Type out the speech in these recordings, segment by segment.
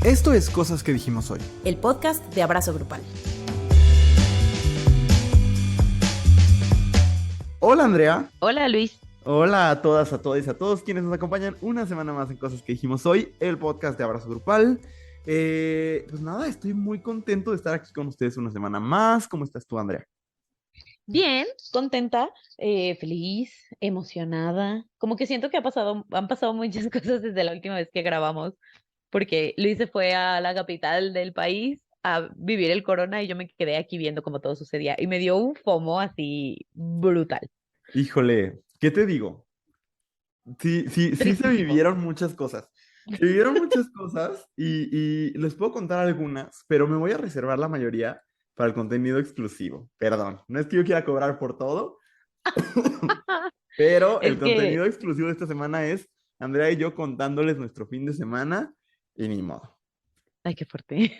Esto es Cosas que dijimos hoy, el podcast de Abrazo Grupal. Hola Andrea. Hola Luis. Hola a todas, a todos y a todos quienes nos acompañan una semana más en Cosas que dijimos hoy, el podcast de Abrazo Grupal. Pues nada, estoy muy contento de estar aquí con ustedes una semana más. ¿Cómo estás tú, Andrea? Bien, contenta, feliz, emocionada. Como que siento que han pasado muchas cosas desde la última vez que grabamos, porque Luis se fue a la capital del país a vivir el corona y yo me quedé aquí viendo cómo todo sucedía y me dio un FOMO así brutal. Híjole, ¿qué te digo? Sí se Tristísimo. vivieron muchas cosas. Se vivieron muchas cosas y les puedo contar algunas, pero me voy a reservar la mayoría para el contenido exclusivo. Perdón, no es que yo quiera cobrar por todo, pero el Es que, contenido exclusivo de esta semana es Andrea y yo contándoles nuestro fin de semana y ni modo. ay, qué fuerte.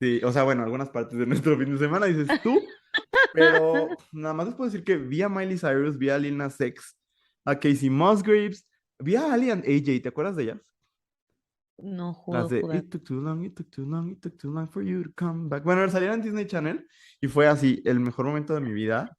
Sí, o sea, bueno, algunas partes de nuestro fin de semana dices tú, pero nada más les puedo decir que vi a Miley Cyrus, vi a Lil Nas X, a Casey Musgraves, vi a Ali and AJ, ¿te acuerdas de ellas? No Las jodo de jugar. It took too long, it took too long, it took too long for you to come back. Bueno, salieron en Disney Channel y fue así, el mejor momento de mi vida.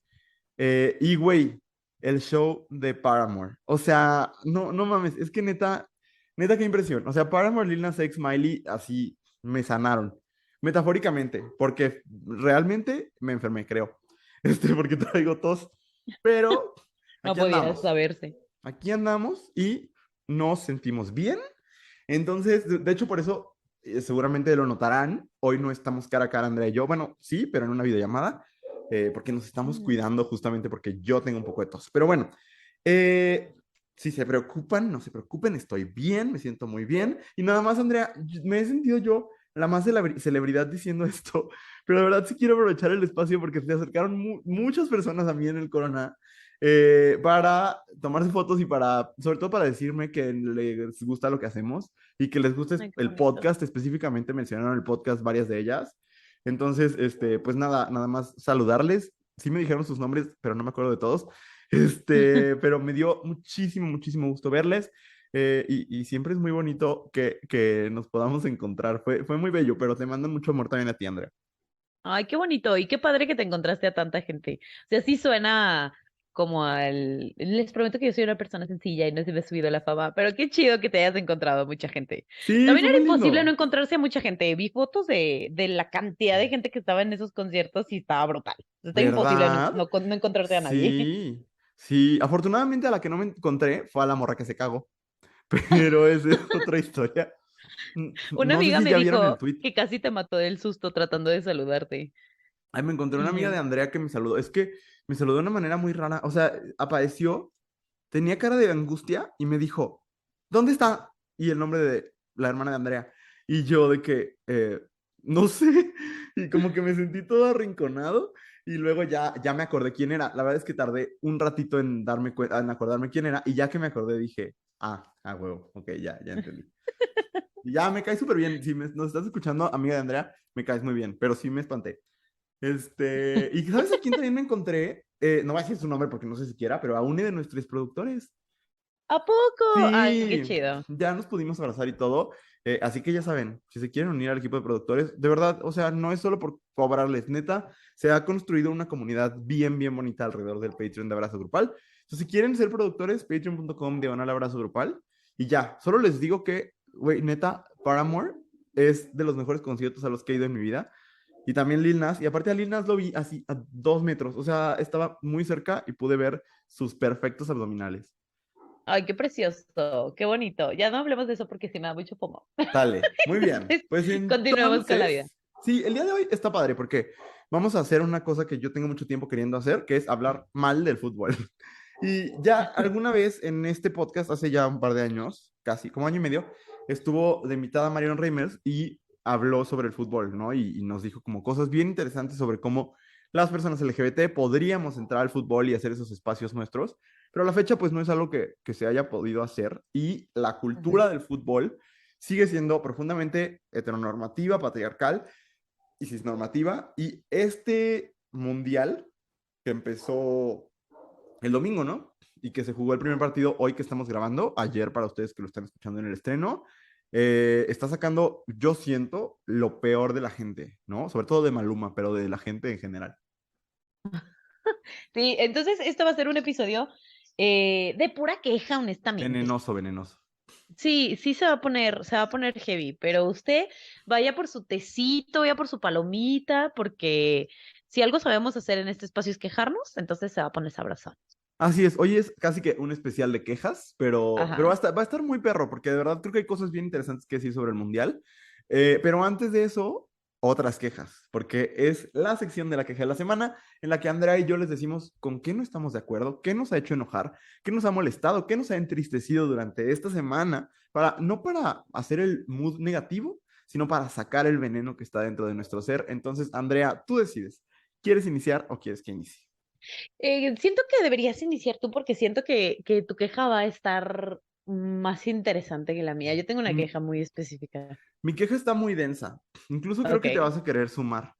Y güey, el show de Paramore. O sea, no mames, es que neta, qué impresión. O sea, Paramore, Lil Nas X, Miley, así me sanaron. Metafóricamente, porque realmente me enfermé, creo. Porque traigo tos. Pero No aquí podía andamos. saberse. Aquí andamos y nos sentimos bien. Entonces, de hecho, por eso seguramente lo notarán. Hoy no estamos cara a cara, Andrea y yo. Bueno, sí, pero en una videollamada, porque nos estamos Ujú. cuidando justamente porque yo tengo un poco de tos. Pero bueno, eh, si se preocupan, no se preocupen, estoy bien, me siento muy bien. Y nada más, Andrea, me he sentido yo la más celebridad diciendo esto, pero de verdad sí quiero aprovechar el espacio porque se acercaron muchas personas a mí en el Corona para tomarse fotos y para, sobre todo para decirme que les gusta lo que hacemos y que les gusta Ay, qué el bonito. podcast, específicamente mencionaron el podcast varias de ellas. Entonces, pues nada más saludarles. Sí me dijeron sus nombres, pero no me acuerdo de todos. Pero me dio muchísimo gusto verles. Y siempre es muy bonito que nos podamos encontrar. Fue muy bello, pero te mando mucho amor también a ti, Andrea. Ay, qué bonito y qué padre que te encontraste a tanta gente. O sea, sí suena como al... Les prometo que yo soy una persona sencilla y no se me ha subido la fama, pero qué chido que te hayas encontrado a mucha gente. Sí, También fue era muy imposible no lindo. encontrarse a mucha gente. Vi fotos de la cantidad de gente que estaba en esos conciertos y estaba brutal. Está imposible ¿Verdad? no encontrarte a nadie. Sí, sí. Afortunadamente a la que no me encontré fue a la morra que se cagó, pero esa es otra historia. Una No sé amiga si me ya vieron el dijo tweet. que casi te mató del susto tratando de saludarte. Ahí me encontré una Y amiga de yo, Andrea que me saludó. Es que me saludó de una manera muy rara. O sea, apareció, tenía cara de angustia y me dijo, ¿dónde está? Y el nombre de la hermana de Andrea. Y yo de que, no sé. Y como que me sentí todo arrinconado. Y luego ya me acordé quién era. La verdad es que tardé un ratito en darme cuenta, en acordarme quién era. Y ya que me acordé dije, huevo, ok, ya entendí. Y ya me cae súper bien. Si nos estás escuchando, amiga de Andrea, me caes muy bien. Pero sí me espanté. Y ¿sabes a quién también me encontré? No voy a decir su nombre porque no sé siquiera, pero a uno de nuestros productores. ¿a poco? Ay, qué Sí, chido. ya nos pudimos abrazar y todo. Así que ya saben, si se quieren unir al equipo de productores, de verdad, o sea, no es solo por cobrarles, neta, se ha construido una comunidad bien bonita alrededor del Patreon de Abrazo Grupal. Entonces, si quieren ser productores, patreon.com/abrazo grupal. Y ya, solo les digo que, güey, neta, Paramore es de los mejores conciertos a los que he ido en mi vida. Y también Lil Nas, y aparte a Lil Nas lo vi así a 2 metros, o sea, estaba muy cerca y pude ver sus perfectos abdominales. Ay, qué precioso, qué bonito. Ya no hablemos de eso porque sí me da mucho FOMO. Dale, muy bien. Pues Continuemos con la vida. entonces, sí, el día de hoy está padre porque vamos a hacer una cosa que yo tengo mucho tiempo queriendo hacer, que es hablar mal del fútbol. Y ya alguna vez en este podcast, hace ya un par de años, casi como año y medio, estuvo de invitada Marion Reimers y habló sobre el fútbol, ¿no? Y nos dijo como cosas bien interesantes sobre cómo las personas LGBT podríamos entrar al fútbol y hacer esos espacios nuestros, pero a la fecha pues no es algo que se haya podido hacer y la Ujú. cultura del fútbol sigue siendo profundamente heteronormativa, patriarcal y cisnormativa. Y este mundial que empezó el domingo, ¿no? Y que se jugó el primer partido hoy que estamos grabando, ayer para ustedes que lo están escuchando en el estreno. está sacando, yo siento, lo peor de la gente, ¿no? Sobre todo de Maluma, pero de la gente en general. Sí, entonces esto va a ser un episodio de pura queja, honestamente. Venenoso, venenoso. Sí, sí se va a poner heavy, pero usted vaya por su tecito, vaya por su palomita, porque si algo sabemos hacer en este espacio es quejarnos, entonces se va a poner sabroso. Así es, hoy es casi que un especial de quejas, pero Ajá. va a estar muy perro, porque de verdad creo que hay cosas bien interesantes que decir sobre el Mundial. Pero antes de eso, otras quejas, porque es la sección de la queja de la semana en la que Andrea y yo les decimos con qué no estamos de acuerdo, qué nos ha hecho enojar, qué nos ha molestado, qué nos ha entristecido durante esta semana, no para hacer el mood negativo, sino para sacar el veneno que está dentro de nuestro ser. Entonces, Andrea, tú decides, ¿quieres iniciar o quieres que inicie? Siento que deberías iniciar tú porque siento que tu queja va a estar más interesante que la mía. Yo tengo una Mm, queja muy específica. Mi queja está muy densa. Incluso creo Ok, que te vas a querer sumar.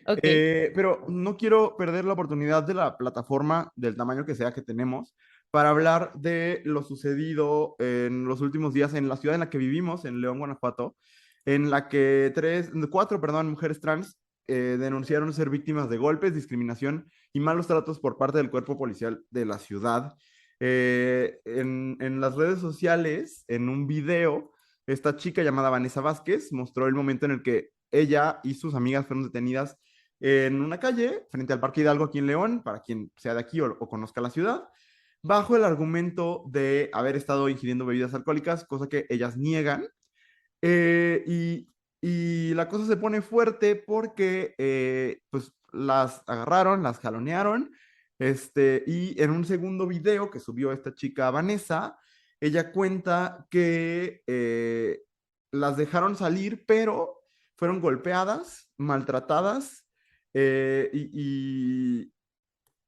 ok. Pero no quiero perder la oportunidad de la plataforma del tamaño que sea que tenemos para hablar de lo sucedido en los últimos días en la ciudad en la que vivimos, en León, Guanajuato, en la que cuatro, perdón, mujeres trans denunciaron ser víctimas de golpes, discriminación y malos tratos por parte del cuerpo policial de la ciudad. En las redes sociales, en un video, esta chica llamada Vanessa Vázquez mostró el momento en el que ella y sus amigas fueron detenidas en una calle frente al Parque Hidalgo aquí en León, para quien sea de aquí o conozca la ciudad, bajo el argumento de haber estado ingiriendo bebidas alcohólicas, cosa que ellas niegan. Eh, y, y la cosa se pone fuerte porque pues las agarraron, las jalonearon, y en un segundo video que subió esta chica Vanessa, ella cuenta que las dejaron salir, pero fueron golpeadas, maltratadas, y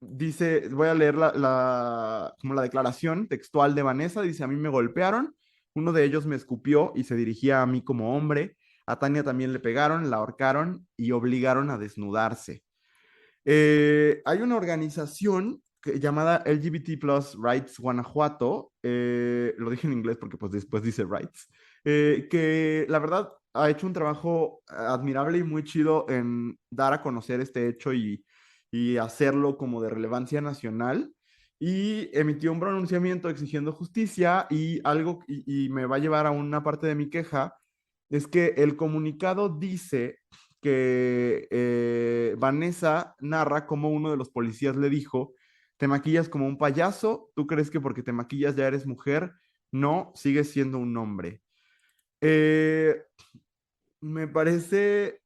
dice, voy a leer como la declaración textual de Vanessa, dice, a mí me golpearon, uno de ellos me escupió y se dirigía a mí como hombre, a Tania también le pegaron, la ahorcaron y obligaron a desnudarse. Hay una organización llamada LGBT Plus Rights Guanajuato, lo dije en inglés porque pues después dice Rights, que la verdad ha hecho un trabajo admirable y muy chido en dar a conocer este hecho y hacerlo como de relevancia nacional. Y emitió un pronunciamiento exigiendo justicia y algo, y me va a llevar a una parte de mi queja, es que el comunicado dice que Vanessa narra cómo uno de los policías le dijo, te maquillas como un payaso, tú crees que porque te maquillas ya eres mujer, no, sigues siendo un hombre. Eh, Me parece,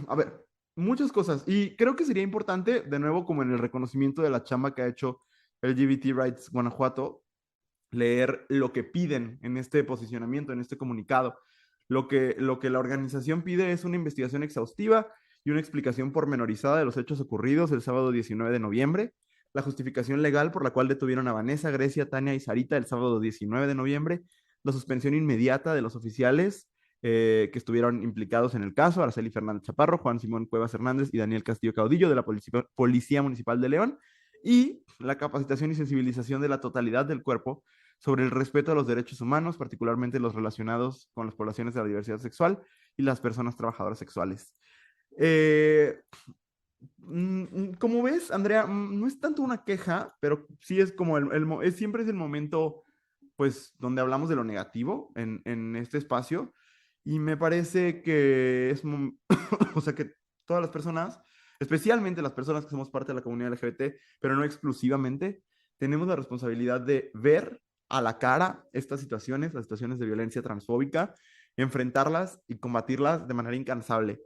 a ver, muchas cosas, y creo que sería importante, de nuevo, como en el reconocimiento de la chamba que ha hecho LGBT Rights Guanajuato, leer lo que piden en este posicionamiento, en este comunicado. Lo que la organización pide es una investigación exhaustiva y una explicación pormenorizada de los hechos ocurridos el sábado 19 de noviembre, la justificación legal por la cual detuvieron a Vanessa, Grecia, Tania y Sarita el sábado 19 de noviembre, la suspensión inmediata de los oficiales que estuvieron implicados en el caso, Araceli Fernández Chaparro, Juan Simón Cuevas Hernández y Daniel Castillo Caudillo de la Policía Municipal de León, y la capacitación y sensibilización de la totalidad del cuerpo sobre el respeto a los derechos humanos, particularmente los relacionados con las poblaciones de la diversidad sexual y las personas trabajadoras sexuales. Eh, Como ves, Andrea, no es tanto una queja, pero sí es como siempre es el momento, pues, donde hablamos de lo negativo en este espacio. Y me parece que o sea, que todas las personas, especialmente las personas que somos parte de la comunidad LGBT, pero no exclusivamente, tenemos la responsabilidad de ver a la cara estas situaciones, las situaciones de violencia transfóbica, enfrentarlas y combatirlas de manera incansable.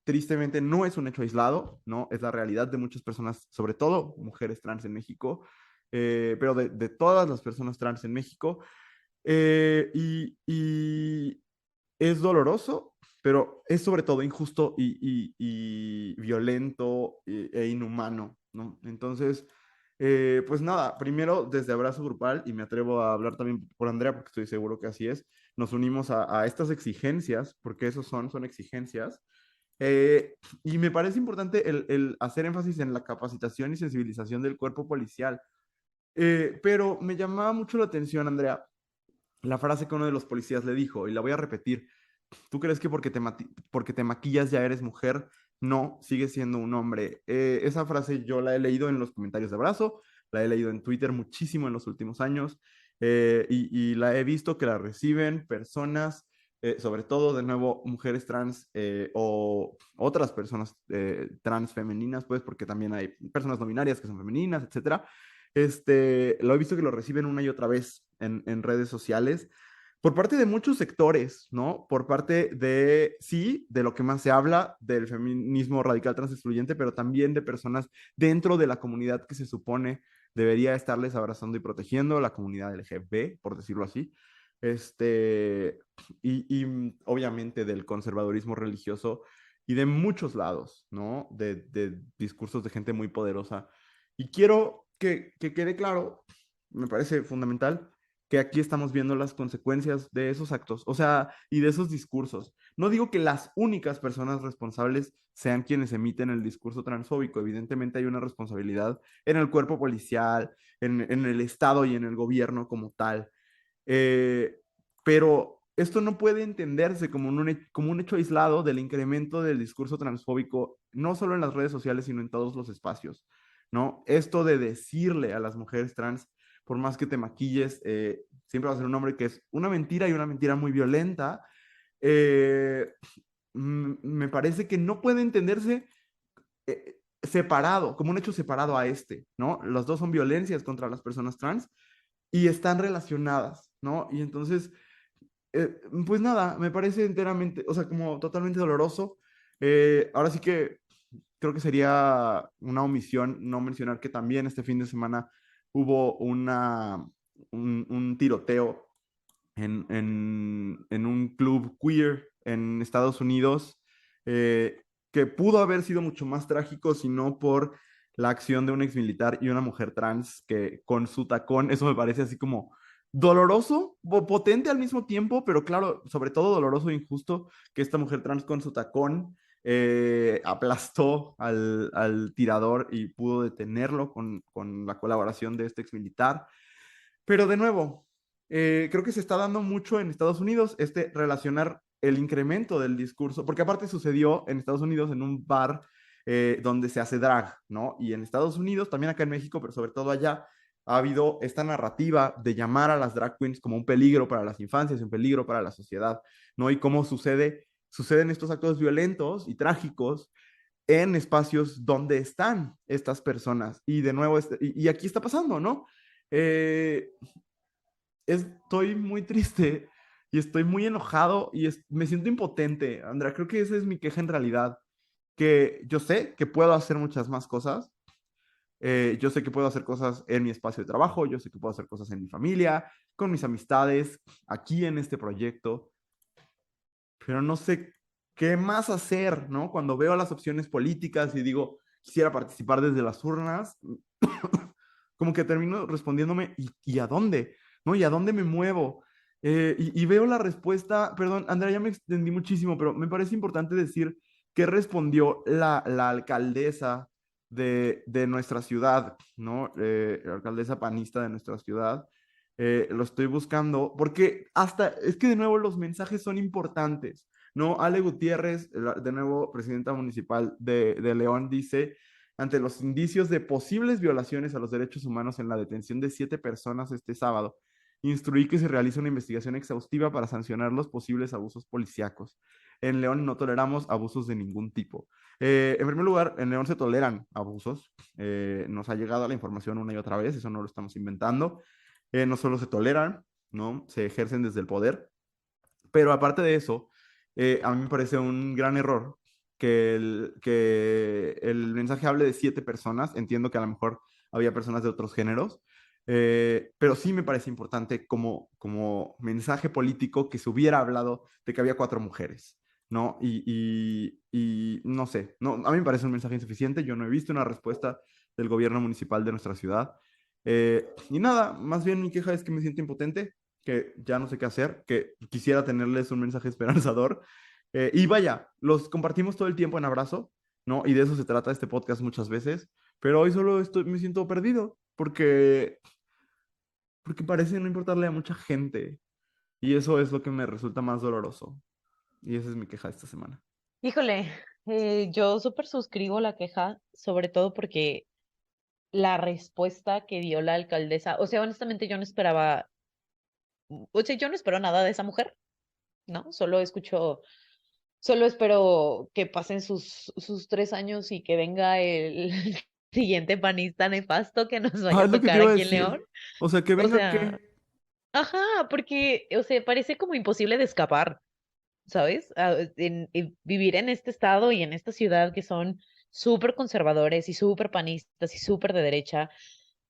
Tristemente no es un hecho aislado, ¿no? Es la realidad de muchas personas, sobre todo mujeres trans en México, pero de todas las personas trans en México. Y es doloroso, pero es sobre todo injusto y violento e inhumano, ¿no? Entonces, pues nada, primero desde Abrazo Grupal, y me atrevo a hablar también por Andrea, porque estoy seguro que así es, nos unimos a estas exigencias, porque esos son exigencias. Y me parece importante el hacer énfasis en la capacitación y sensibilización del cuerpo policial. Pero me llamaba mucho la atención, Andrea, la frase que uno de los policías le dijo, y la voy a repetir. ¿Tú crees que porque te maquillas ya eres mujer? No, sigues siendo un hombre. Esa frase yo la he leído en los comentarios de Abrazo, la he leído en Twitter muchísimo en los últimos años, y la he visto que la reciben personas, sobre todo, de nuevo, mujeres trans, o otras personas trans femeninas, pues, porque también hay personas no binarias que son femeninas, etcétera. Lo he visto que lo reciben una y otra vez en redes sociales por parte de muchos sectores, ¿no? Por parte de, sí, de lo que más se habla, del feminismo radical trans excluyente, pero también de personas dentro de la comunidad que se supone debería estarles abrazando y protegiendo, la comunidad LGBT, por decirlo así. Este, obviamente del conservadurismo religioso y de muchos lados, ¿no? De discursos de gente muy poderosa. Y quiero que quede claro, me parece fundamental, que aquí estamos viendo las consecuencias de esos actos, o sea, y de esos discursos. No digo que las únicas personas responsables sean quienes emiten el discurso transfóbico, evidentemente hay una responsabilidad en el cuerpo policial, en el Estado y en el gobierno como tal, eh, pero esto no puede entenderse como un hecho aislado del incremento del discurso transfóbico, no solo en las redes sociales, sino en todos los espacios, ¿no? Esto de decirle a las mujeres trans, por más que te maquilles, siempre va a ser un hombre que es una mentira y una mentira muy violenta. Eh, Me parece que no puede entenderse separado, como un hecho separado a este, ¿no? Los dos son violencias contra las personas trans y están relacionadas, ¿no? Y entonces, pues nada, me parece enteramente, o sea, como totalmente doloroso. Ahora sí que creo que sería una omisión no mencionar que también este fin de semana hubo un tiroteo en un club queer en Estados Unidos, que pudo haber sido mucho más trágico si no por la acción de un ex militar y una mujer trans que con su tacón, eso me parece así como doloroso, potente al mismo tiempo, pero claro, sobre todo doloroso e injusto que esta mujer trans con su tacón aplastó al tirador y pudo detenerlo con la colaboración de este ex militar. Pero de nuevo, creo que se está dando mucho en Estados Unidos relacionar el incremento del discurso, porque aparte sucedió en Estados Unidos en un bar donde se hace drag, ¿no? Y en Estados Unidos, también acá en México, pero sobre todo allá, ha habido esta narrativa de llamar a las drag queens como un peligro para las infancias, un peligro para la sociedad, ¿no? Y cómo suceden estos actos violentos y trágicos en espacios donde están estas personas. Y de nuevo, y aquí está pasando, ¿no? Eh, Estoy muy triste y estoy muy enojado y me siento impotente, Andrea. Creo que esa es mi queja en realidad, que yo sé que puedo hacer muchas más cosas. Yo sé que puedo hacer cosas en mi espacio de trabajo, yo sé que puedo hacer cosas en mi familia, con mis amistades, aquí en este proyecto, pero no sé qué más hacer, ¿no? Cuando veo las opciones políticas y digo, quisiera participar desde las urnas, como que termino respondiéndome, ¿y a dónde? ¿No? ¿Y a dónde me muevo? Y veo la respuesta, perdón, Andrea, ya me extendí muchísimo, pero me parece importante decir qué respondió la alcaldesa de nuestra ciudad, ¿no? La alcaldesa panista de nuestra ciudad. Lo estoy buscando, porque es que de nuevo los mensajes son importantes, ¿no? Ale Gutiérrez, de nuevo presidenta municipal de León, dice ante los indicios de posibles violaciones a los derechos humanos en la detención de 7 personas este sábado, instruí que se realice una investigación exhaustiva para sancionar los posibles abusos policíacos. En León no toleramos abusos de ningún tipo. En primer lugar, en León se toleran abusos. Nos ha llegado la información una y otra vez, eso no lo estamos inventando. No solo se toleran, ¿no? Se ejercen desde el poder. Pero aparte de eso, a mí me parece un gran error que el mensaje hable de 7 personas. Entiendo que a lo mejor había personas de otros géneros, pero sí me parece importante como mensaje político que se hubiera hablado de que había 4 mujeres, ¿no? Y no sé, no, a mí me parece un mensaje insuficiente. Yo no he visto una respuesta del gobierno municipal de nuestra ciudad. Y nada, más bien mi queja es que me siento impotente, que ya no sé qué hacer, que quisiera tenerles un mensaje esperanzador. Y vaya, los compartimos todo el tiempo en abrazo, ¿no? Y de eso se trata este podcast muchas veces, pero hoy solo me siento perdido porque parece no importarle a mucha gente. Y eso es lo que me resulta más doloroso. Y esa es mi queja esta semana. Híjole, yo súper suscribo la queja, sobre todo porque la respuesta que dio la alcaldesa, o sea, honestamente yo no esperaba, o sea, yo no espero nada de esa mujer, ¿no? Solo espero que pasen sus 3 años y que venga el siguiente panista nefasto que nos vaya Ah, a es lo que te tocar iba a aquí en León. decir. O sea, que O venga sea, qué. ajá, porque, o sea, parece como imposible de escapar, ¿sabes? En vivir en este estado y en esta ciudad que son súper conservadores y súper panistas y súper de derecha.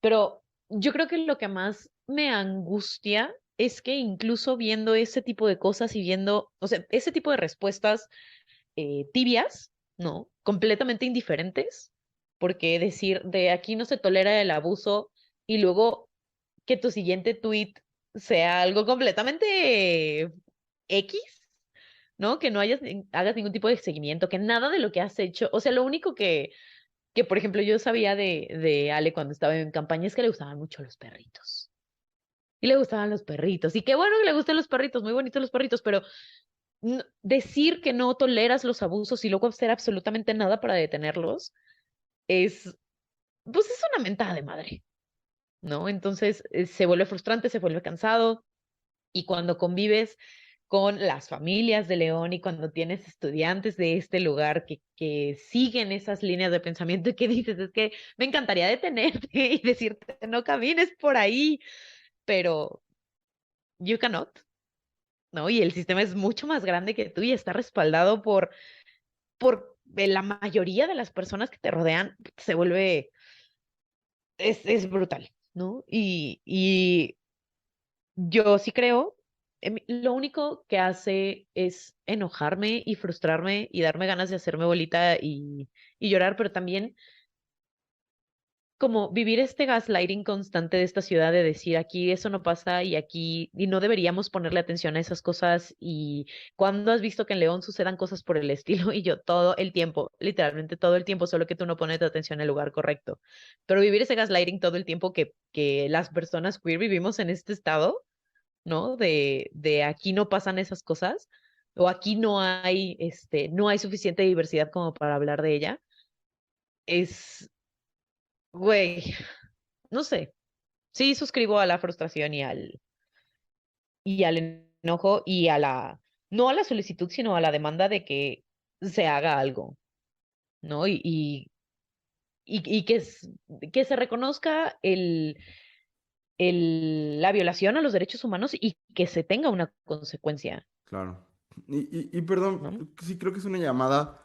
Pero yo creo que lo que más me angustia es que incluso viendo ese tipo de cosas y viendo, o sea, ese tipo de respuestas tibias, ¿no? Completamente indiferentes, porque decir de aquí no se tolera el abuso y luego que tu siguiente tweet sea algo completamente X, ¿no? Que no hagas ningún tipo de seguimiento, que nada de lo que has hecho, o sea, lo único que por ejemplo, yo sabía de Ale cuando estaba en campaña es que le gustaban mucho los perritos. Y le gustaban los perritos. Y qué bueno que le gusten los perritos, muy bonitos los perritos, pero decir que no toleras los abusos y luego hacer absolutamente nada para detenerlos es, pues es una mentada de madre, ¿no? Entonces se vuelve frustrante, se vuelve cansado y cuando convives con las familias de León y cuando tienes estudiantes de este lugar que siguen esas líneas de pensamiento y que dices, es que me encantaría detenerte y decirte, no camines por ahí, pero you cannot, ¿no? Y el sistema es mucho más grande que tú y está respaldado por la mayoría de las personas que te rodean, se vuelve, es brutal, ¿no? Y yo sí creo, lo único que hace es enojarme y frustrarme y darme ganas de hacerme bolita y llorar, pero también como vivir este gaslighting constante de esta ciudad de decir aquí eso no pasa y aquí y no deberíamos ponerle atención a esas cosas y cuando has visto que en León sucedan cosas por el estilo y yo todo el tiempo, literalmente todo el tiempo, solo que tú no pones tu atención en el lugar correcto. Pero vivir ese gaslighting todo el tiempo que las personas queer vivimos en este estado, ¿no? De aquí no pasan esas cosas o aquí no hay suficiente diversidad como para hablar de ella, es, güey, no sé. Sí, suscribo a la frustración y al enojo y no a la solicitud, sino a la demanda de que se haga algo, ¿no? Y que se reconozca la violación a los derechos humanos y que se tenga una consecuencia, Claro. Y perdón, ¿no? sí creo que es una llamada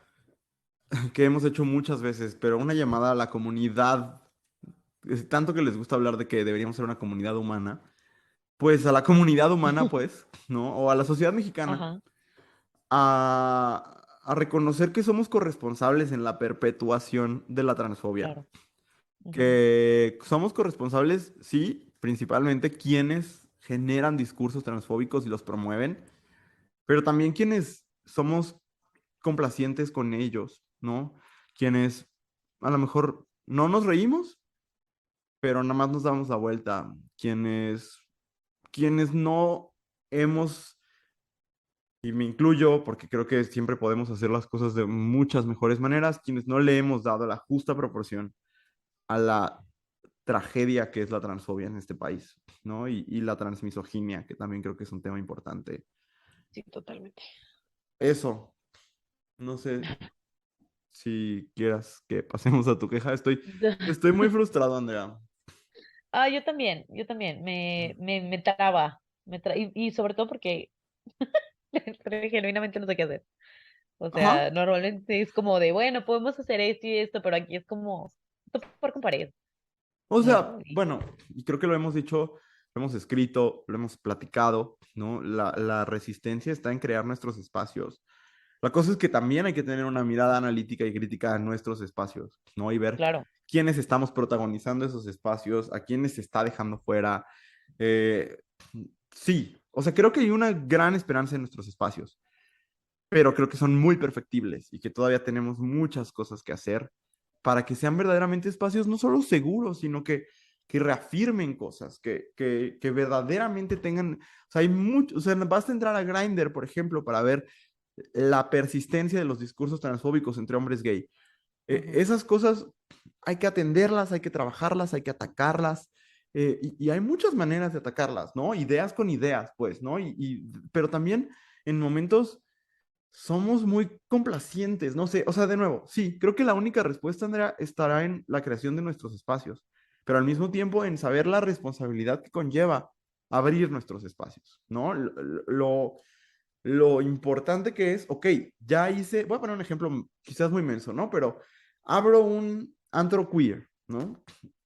que hemos hecho muchas veces, pero una llamada a la comunidad, es tanto que les gusta hablar de que deberíamos ser una comunidad humana, pues a la comunidad humana, pues, ¿no? O a la sociedad mexicana, Ajá, a reconocer que somos corresponsables en la perpetuación de la transfobia. claro. Ujú, Que somos corresponsables, sí, principalmente quienes generan discursos transfóbicos y los promueven, pero también quienes somos complacientes con ellos, ¿no? Quienes a lo mejor no nos reímos, pero nada más nos damos la vuelta. Quienes no hemos, y me incluyo porque creo que siempre podemos hacer las cosas de muchas mejores maneras, quienes no le hemos dado la justa proporción a la tragedia que es la transfobia en este país, ¿no? Y la transmisoginia, que también creo que es un tema importante. sí, totalmente. Eso, no sé si quieras que pasemos a tu queja. Estoy muy frustrado, Andrea. Ah, yo también, me traba, y sobre todo porque genuinamente no sé qué hacer. O Ajá. sea, normalmente es como de, bueno, podemos hacer esto y esto, pero aquí es como topar con pared, O ¿no? sea, bueno, y creo que lo hemos dicho, lo hemos escrito, lo hemos platicado, ¿no? La resistencia está en crear nuestros espacios. La cosa es que también hay que tener una mirada analítica y crítica a nuestros espacios, ¿no? Y ver Claro, quiénes estamos protagonizando esos espacios, a quiénes se está dejando fuera. Eh, sí, o sea, creo que hay una gran esperanza en nuestros espacios, pero creo que son muy perfectibles y que todavía tenemos muchas cosas que hacer para que sean verdaderamente espacios no solo seguros, sino que que reafirmen cosas, que verdaderamente tengan, o sea, hay mucho, o sea, basta entrar a Grindr, por ejemplo, para ver la persistencia de los discursos transfóbicos entre hombres gay. Ujú. Esas cosas hay que atenderlas, hay que trabajarlas, hay que atacarlas. Y hay muchas maneras de atacarlas, ¿no? Ideas con ideas, pues, ¿no? Pero también en momentos somos muy complacientes, no sé, o sea, de nuevo, sí, creo que la única respuesta, Andrea, estará en la creación de nuestros espacios, pero al mismo tiempo en saber la responsabilidad que conlleva abrir nuestros espacios, ¿no? Lo importante que es, ok, ya hice, voy a poner un ejemplo quizás muy menso, ¿no? Pero abro un antro queer, ¿no?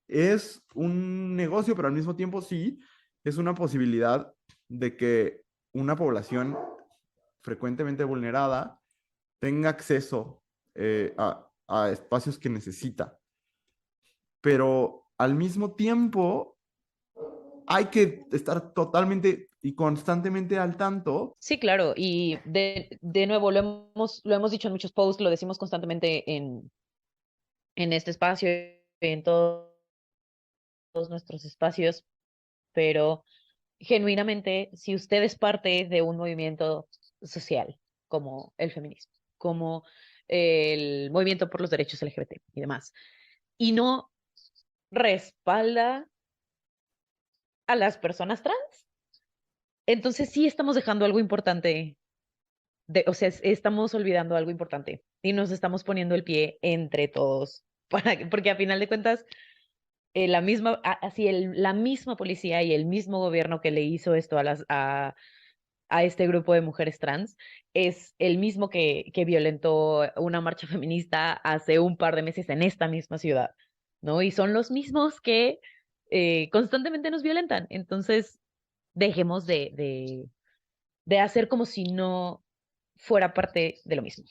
Es un negocio, pero al mismo tiempo sí, es una posibilidad de que una población frecuentemente vulnerada tenga acceso a espacios que necesita. Pero al mismo tiempo hay que estar totalmente y constantemente al tanto. Sí, claro, y de nuevo lo hemos dicho en muchos posts, lo decimos constantemente en este espacio, en todos nuestros espacios, pero genuinamente, si usted es parte de un movimiento social como el feminismo, como el movimiento por los derechos LGBT y demás, y no respalda a las personas trans, entonces sí estamos dejando algo importante, o sea, estamos olvidando algo importante y nos estamos poniendo el pie entre todos, porque a final de cuentas, la misma policía y el mismo gobierno que le hizo esto a este grupo de mujeres trans es el mismo que violentó una marcha feminista hace un par de meses en esta misma ciudad, ¿no? Y son los mismos que constantemente nos violentan. Entonces, dejemos de hacer como si no fuera parte de lo mismo,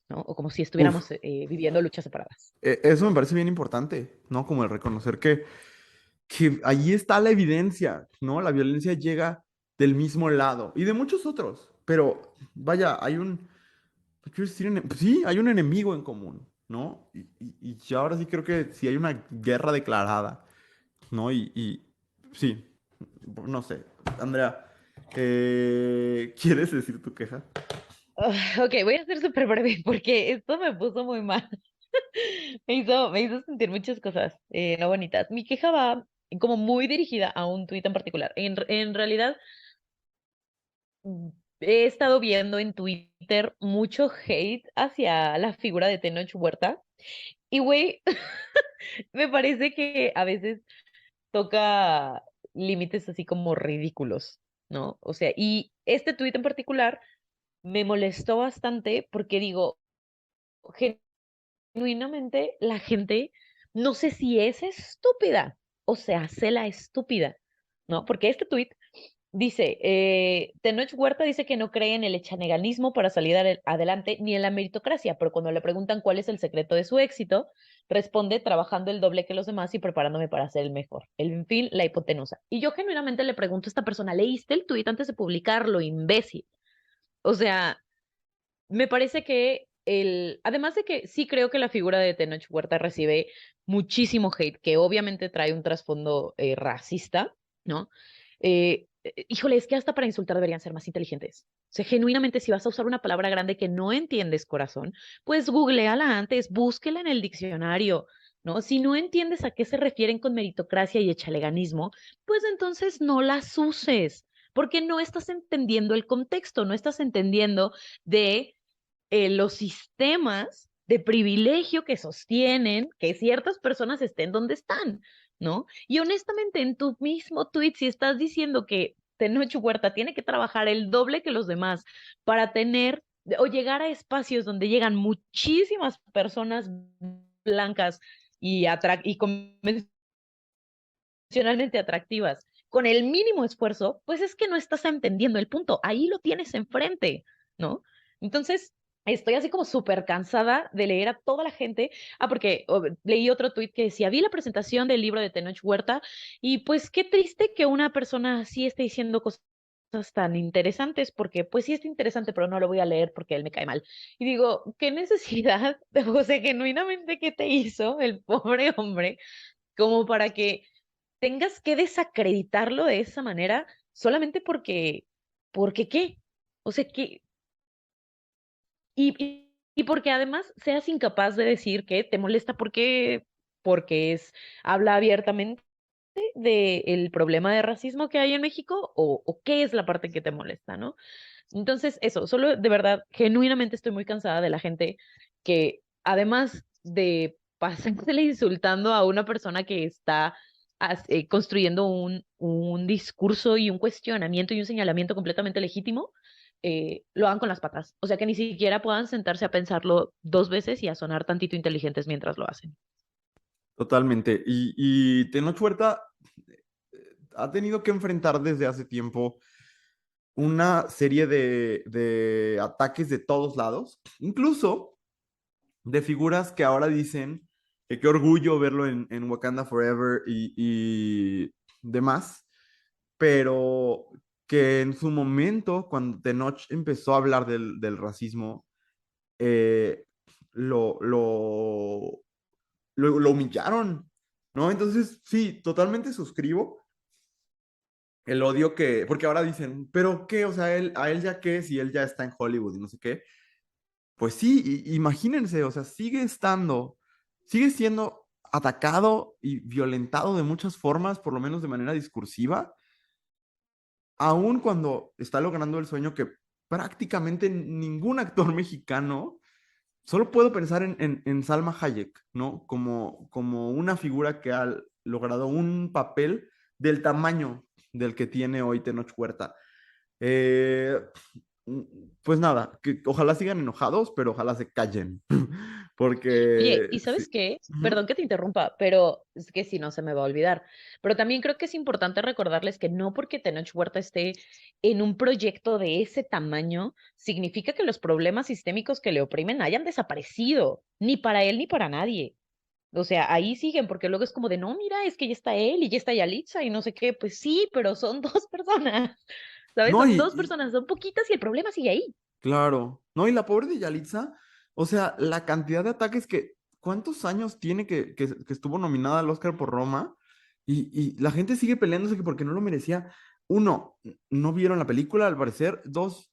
¿no? O como si Uf, estuviéramos viviendo luchas separadas. eso me parece bien importante, ¿no? Como el reconocer que allí está la evidencia, ¿no? La violencia llega del mismo lado y de muchos otros, pero vaya, quiero decir, pues sí, hay un enemigo en común, ¿no? Y yo ahora sí creo que sí hay una guerra declarada, ¿no? Sí, no sé, Andrea, ¿quieres decir tu queja? Ok, voy a ser súper breve porque esto me puso muy mal. Me hizo sentir muchas cosas no bonitas. Mi queja va como muy dirigida a un tuit en particular. En realidad, mm, he estado viendo en Twitter mucho hate hacia la figura de Tenoch Huerta. Y güey, me parece que a veces toca límites así como ridículos, ¿no? O sea, y este tuit en particular me molestó bastante porque digo, genuinamente la gente, no sé si es estúpida o se hace la estúpida, ¿no? Porque este tuit dice, Tenoch Huerta dice que no cree en el echaneganismo para salir adelante ni en la meritocracia, pero cuando le preguntan cuál es el secreto de su éxito, responde trabajando el doble que los demás y preparándome para ser el mejor. En fin, la hipotenusa. Y yo genuinamente le pregunto a esta persona, ¿leíste el tuit antes de publicarlo, imbécil? O sea, me parece que además de que sí creo que la figura de Tenoch Huerta recibe muchísimo hate, que obviamente trae un trasfondo racista, ¿no? Híjole, es que hasta para insultar deberían ser más inteligentes. O sea, genuinamente, si vas a usar una palabra grande que no entiendes, corazón, pues googleala antes, búsquela en el diccionario, ¿no? Si no entiendes a qué se refieren con meritocracia y echaleganismo, pues entonces no las uses, porque no estás entendiendo el contexto, no estás entendiendo de los sistemas de privilegio que sostienen que ciertas personas estén donde están, ¿no? Y honestamente, en tu mismo tweet, si estás diciendo que Tenoch Huerta tiene que trabajar el doble que los demás para tener o llegar a espacios donde llegan muchísimas personas blancas y convencionalmente atractivas con el mínimo esfuerzo, pues es que no estás entendiendo el punto. Ahí lo tienes enfrente, ¿no? Entonces, estoy así como súper cansada de leer a toda la gente. Porque leí otro tuit que decía, vi la presentación del libro de Tenoch Huerta y pues qué triste que una persona así esté diciendo cosas tan interesantes, porque pues sí es interesante, pero no lo voy a leer porque él me cae mal. Y digo, ¿qué necesidad? O sea, genuinamente, ¿qué te hizo el pobre hombre como para que tengas que desacreditarlo de esa manera solamente porque ¿qué? O sea, que, y porque además seas incapaz de decir que te molesta porque habla abiertamente del problema de racismo que hay en México o qué es la parte que te molesta, ¿no? Entonces, eso, solo de verdad, genuinamente estoy muy cansada de la gente que, además de pasársele insultando a una persona que está construyendo un discurso y un cuestionamiento y un señalamiento completamente legítimo, lo hagan con las patas. O sea, que ni siquiera puedan sentarse a pensarlo dos veces y a sonar tantito inteligentes mientras lo hacen. Totalmente. Y Tenoch Huerta ha tenido que enfrentar desde hace tiempo una serie de ataques de todos lados, incluso de figuras que ahora dicen que qué orgullo verlo en Wakanda Forever y demás, pero que en su momento, cuando Tenoch empezó a hablar del racismo, eh, lo, lo, lo humillaron, ¿no? Entonces, sí, totalmente suscribo el odio que, porque ahora dicen, pero qué, o sea, a él ya qué, si él ya está en Hollywood y no sé qué. Pues sí, imagínense, o sea, sigue siendo atacado y violentado de muchas formas, por lo menos de manera discursiva, aun cuando está logrando el sueño que prácticamente ningún actor mexicano, solo puedo pensar en Salma Hayek, ¿no? Como una figura que ha logrado un papel del tamaño del que tiene hoy Tenoch Huerta. Eh, pues nada, que ojalá sigan enojados, pero ojalá se callen. Oye, Porque ¿y sí. sabes qué? Ujú. Perdón que te interrumpa, pero es que si no se me va a olvidar. Pero también creo que es importante recordarles que no porque Tenoch Huerta esté en un proyecto de ese tamaño, significa que los problemas sistémicos que le oprimen hayan desaparecido, ni para él ni para nadie. O sea, ahí siguen, porque luego es como de, no, mira, es que ya está él y ya está Yalitza y no sé qué. Pues sí, pero son dos personas, ¿sabes? No, Son dos personas, son poquitas y el problema sigue ahí. claro, no, y la pobre de Yalitza, o sea, la cantidad de ataques ¿cuántos años tiene que estuvo nominada al Oscar por Roma? Y la gente sigue peleándose que porque no lo merecía. Uno, no vieron la película, al parecer. Dos,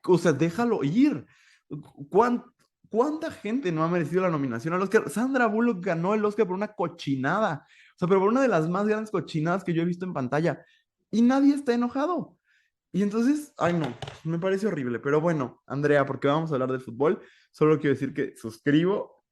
o sea, déjalo ir. ¿Cuán- ¿Cuánta gente no ha merecido la nominación al Oscar? Sandra Bullock ganó el Oscar por una cochinada. O sea, pero por una de las más grandes cochinadas que yo he visto en pantalla. Y nadie está enojado. Y entonces, ay no, me parece horrible. Pero bueno, Andrea, porque vamos a hablar del fútbol, solo quiero decir que suscribo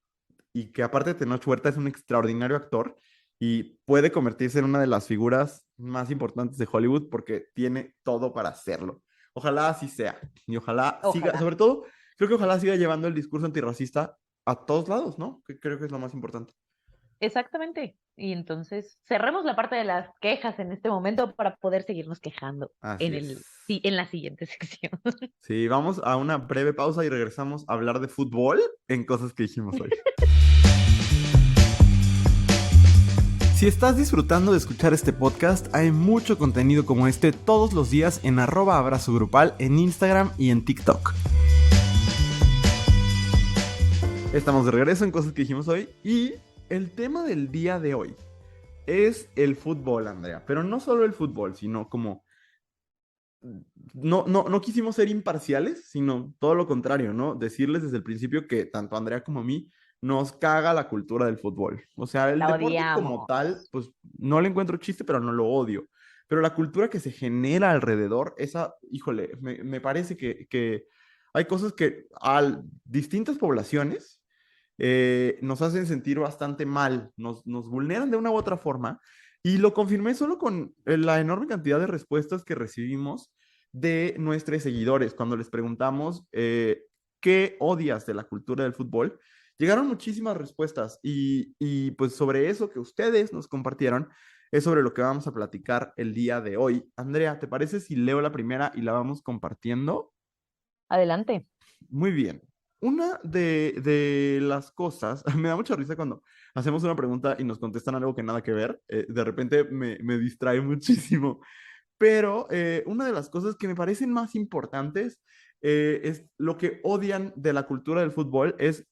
y que aparte de Tenoch Huerta es un extraordinario actor y puede convertirse en una de las figuras más importantes de Hollywood porque tiene todo para hacerlo. Ojalá así sea. Y ojalá siga, Ojalá. sobre todo, creo que ojalá siga llevando el discurso antirracista a todos lados, ¿no? Que creo que es lo más importante. Exactamente. Y entonces cerremos la parte de las quejas en este momento para poder seguirnos quejando Así en es. en la siguiente sección. Sí, vamos a una breve pausa y regresamos a hablar de fútbol en cosas que dijimos hoy. Si estás disfrutando de escuchar este podcast, hay mucho contenido como este todos los días en @abrazogrupal en Instagram y en TikTok. Estamos de regreso en cosas que dijimos hoy y el tema del día de hoy es el fútbol, Andrea, pero no solo el fútbol, sino como no quisimos ser imparciales, sino todo lo contrario, ¿no? Decirles desde el principio que tanto a Andrea como a mí nos caga la cultura del fútbol. O sea, el La deporte como tal, odiamos. pues no le encuentro chiste, pero no lo odio. Pero la cultura que se genera alrededor, esa, híjole, me parece que hay cosas que a distintas poblaciones nos hacen sentir bastante mal, nos vulneran de una u otra forma. Y lo confirmé solo con la enorme cantidad de respuestas que recibimos de nuestros seguidores cuando les preguntamos qué odias de la cultura del fútbol. Llegaron muchísimas respuestas y pues sobre eso que ustedes nos compartieron es sobre lo que vamos a platicar el día de hoy. Andrea, ¿te parece si leo la primera y la vamos compartiendo? Adelante. Muy bien. Una de las cosas, me da mucha risa cuando hacemos una pregunta y nos contestan algo que nada que ver, de repente me distrae muchísimo, pero una de las cosas que me parecen más importantes es lo que odian de la cultura del fútbol, es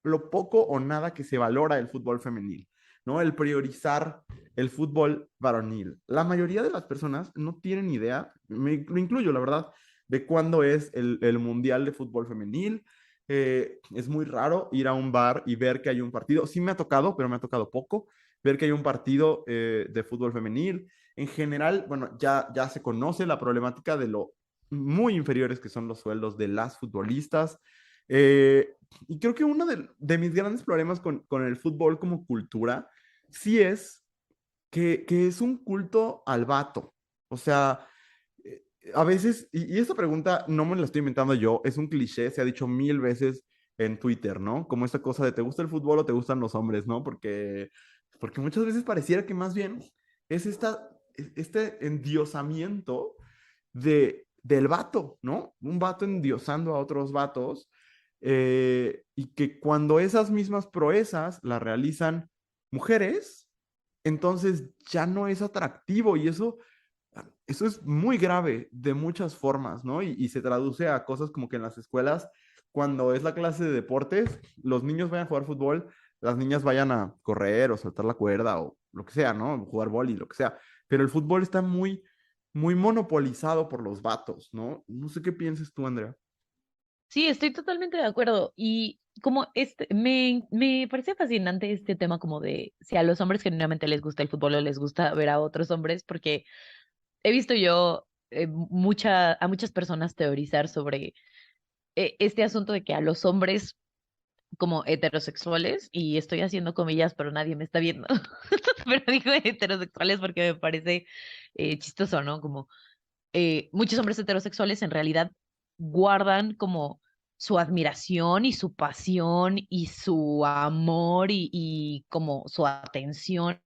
lo poco o nada que se valora el fútbol femenil, ¿no? El priorizar el fútbol varonil. La mayoría de las personas no tienen idea, me incluyo, la verdad, de cuándo es el Mundial de Fútbol Femenil. Es muy raro ir a un bar y ver que hay un partido. Sí me ha tocado, pero me ha tocado poco, ver que hay un partido de fútbol femenil. En general, bueno, ya se conoce la problemática de lo muy inferiores que son los sueldos de las futbolistas. Y creo que uno de mis grandes problemas con el fútbol como cultura, sí es que es un culto al vato. O sea, a veces, y esta pregunta no me la estoy inventando yo, es un cliché, se ha dicho mil veces en Twitter, ¿no? Como esta cosa de ¿te gusta el fútbol o te gustan los hombres, ¿no? Porque muchas veces pareciera que más bien es este endiosamiento del vato, ¿no? Un vato endiosando a otros vatos, y que cuando esas mismas proezas las realizan mujeres, entonces ya no es atractivo y eso es muy grave de muchas formas, ¿no? Y se traduce a cosas como que en las escuelas, cuando es la clase de deportes, los niños vayan a jugar fútbol, las niñas vayan a correr o saltar la cuerda o lo que sea, ¿no? Jugar boli, lo que sea. Pero el fútbol está muy monopolizado por los vatos, ¿no? No sé qué pienses tú, Andrea. Sí, estoy totalmente de acuerdo. Y como me parece fascinante este tema como de si a los hombres genuinamente les gusta el fútbol o les gusta ver a otros hombres, porque he visto yo a muchas personas teorizar sobre este asunto de que a los hombres como heterosexuales, y estoy haciendo comillas, pero nadie me está viendo, pero digo heterosexuales porque me parece chistoso, ¿no? Como muchos hombres heterosexuales en realidad guardan como su admiración y su pasión y su amor y como su atención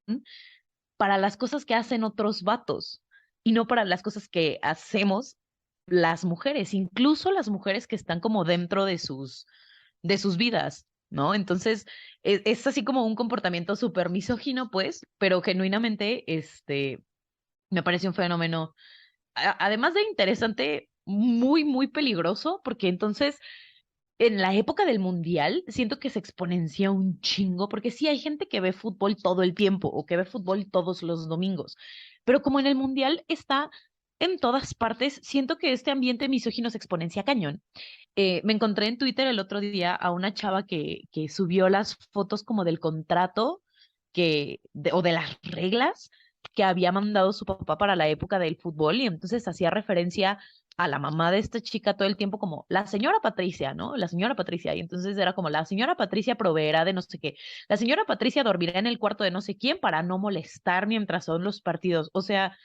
para las cosas que hacen otros vatos y no para las cosas que hacemos las mujeres, incluso las mujeres que están como dentro de sus vidas, ¿no? Entonces, es así como un comportamiento súper misógino, pues, pero genuinamente, me parece un fenómeno, además de interesante, muy, muy peligroso, porque entonces en la época del mundial, siento que se exponencia un chingo, porque sí hay gente que ve fútbol todo el tiempo o que ve fútbol todos los domingos, pero como en el mundial está en todas partes, siento que este ambiente misógino se exponencia cañón. Me encontré en Twitter el otro día a una chava que subió las fotos como del contrato o de las reglas que había mandado su papá para la época del fútbol y entonces hacía referencia a la mamá de esta chica todo el tiempo como la señora Patricia, ¿no? La señora Patricia. Y entonces era como la señora Patricia proveerá de no sé qué. La señora Patricia dormirá en el cuarto de no sé quién para no molestar mientras son los partidos. O sea,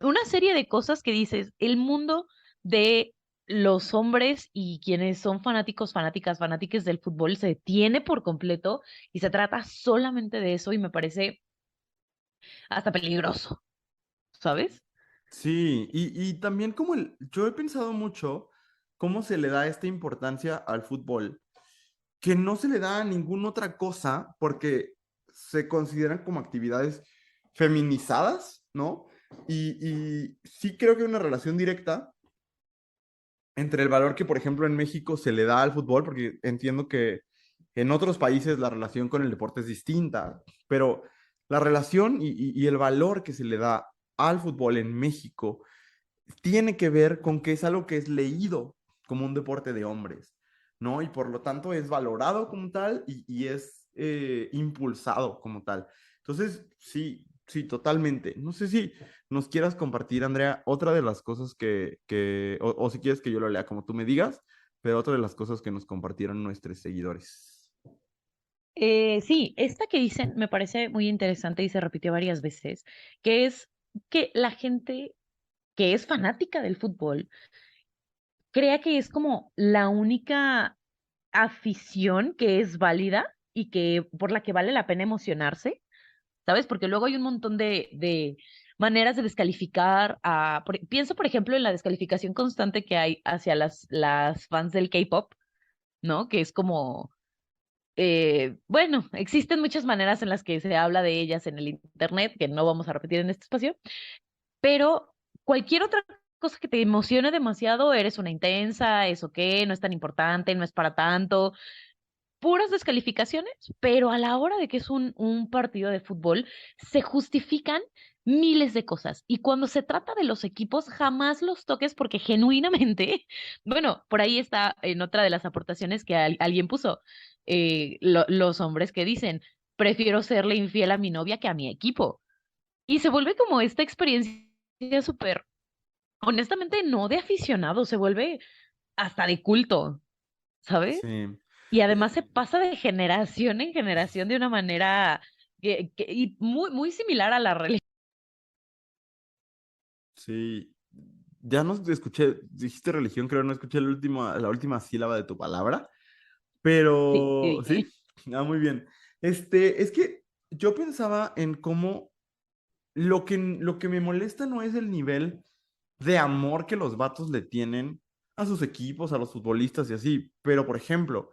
una serie de cosas que dices, el mundo de los hombres y quienes son fanáticos, fanáticas, fanáticas del fútbol se detiene por completo y se trata solamente de eso y me parece hasta peligroso, ¿sabes? Sí, y también yo he pensado mucho cómo se le da esta importancia al fútbol, que no se le da a ninguna otra cosa porque se consideran como actividades feminizadas, ¿no? Y sí creo que hay una relación directa entre el valor que, por ejemplo, en México se le da al fútbol, porque entiendo que en otros países la relación con el deporte es distinta, pero la relación y el valor que se le da al fútbol en México tiene que ver con que es algo que es leído como un deporte de hombres, ¿no? Y por lo tanto es valorado como tal y es impulsado como tal. Entonces, sí, sí, totalmente. No sé si nos quieras compartir, Andrea, otra de las cosas o si quieres que yo lo lea como tú me digas, pero otra de las cosas que nos compartieron nuestros seguidores. Sí, esta que dicen me parece muy interesante y se repitió varias veces, que es que la gente que es fanática del fútbol crea que es como la única afición que es válida y que por la que vale la pena emocionarse, ¿sabes? Porque luego hay un montón de maneras de descalificar pienso, por ejemplo, en la descalificación constante que hay hacia las fans del K-pop, ¿no? Que es como, bueno, existen muchas maneras en las que se habla de ellas en el internet, que no vamos a repetir en este espacio, pero cualquier otra cosa que te emocione demasiado, eres una intensa, eso qué, no es tan importante, no es para tanto. puras descalificaciones, pero a la hora de que es un partido de fútbol, se justifican miles de cosas. Y cuando se trata de los equipos, jamás los toques porque genuinamente, bueno, por ahí está en otra de las aportaciones que alguien puso, los hombres que dicen, prefiero serle infiel a mi novia que a mi equipo. Y se vuelve como esta experiencia súper, honestamente, no de aficionado, se vuelve hasta de culto, ¿sabes? Sí. Y además se Eh, pasa de generación en generación de una manera y muy, muy similar a la religión. Sí, ya no escuché, dijiste religión, creo, no escuché la última sílaba de tu palabra, Sí, sí, pero sí, dije. muy bien. Es que yo pensaba en cómo lo que me molesta no es el nivel de amor que los vatos le tienen a sus equipos, a los futbolistas y así, pero por ejemplo,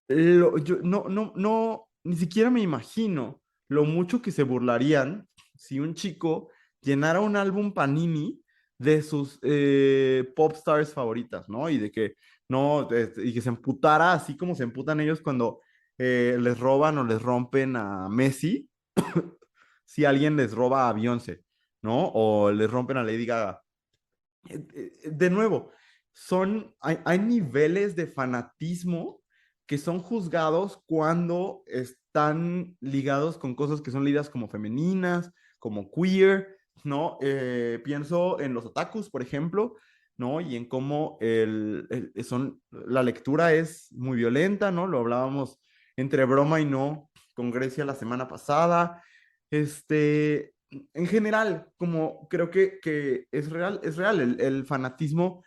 yo no, ni siquiera me imagino lo mucho que se burlarían si un chico llenara un álbum Panini de sus pop stars favoritas, ¿no? Y de que no, y que se emputara así como se emputan ellos cuando les roban o les rompen a Messi, si alguien les roba a Beyoncé, ¿no? O les rompen a Lady Gaga. De nuevo, hay niveles de fanatismo que son juzgados cuando están ligados con cosas que son lidas como femeninas, como queer, ¿no? Pienso en los otakus, por ejemplo, ¿no? Y en cómo la lectura es muy violenta, ¿no? Lo hablábamos entre broma y no con Grecia la semana pasada. En general, como creo que es real, el fanatismo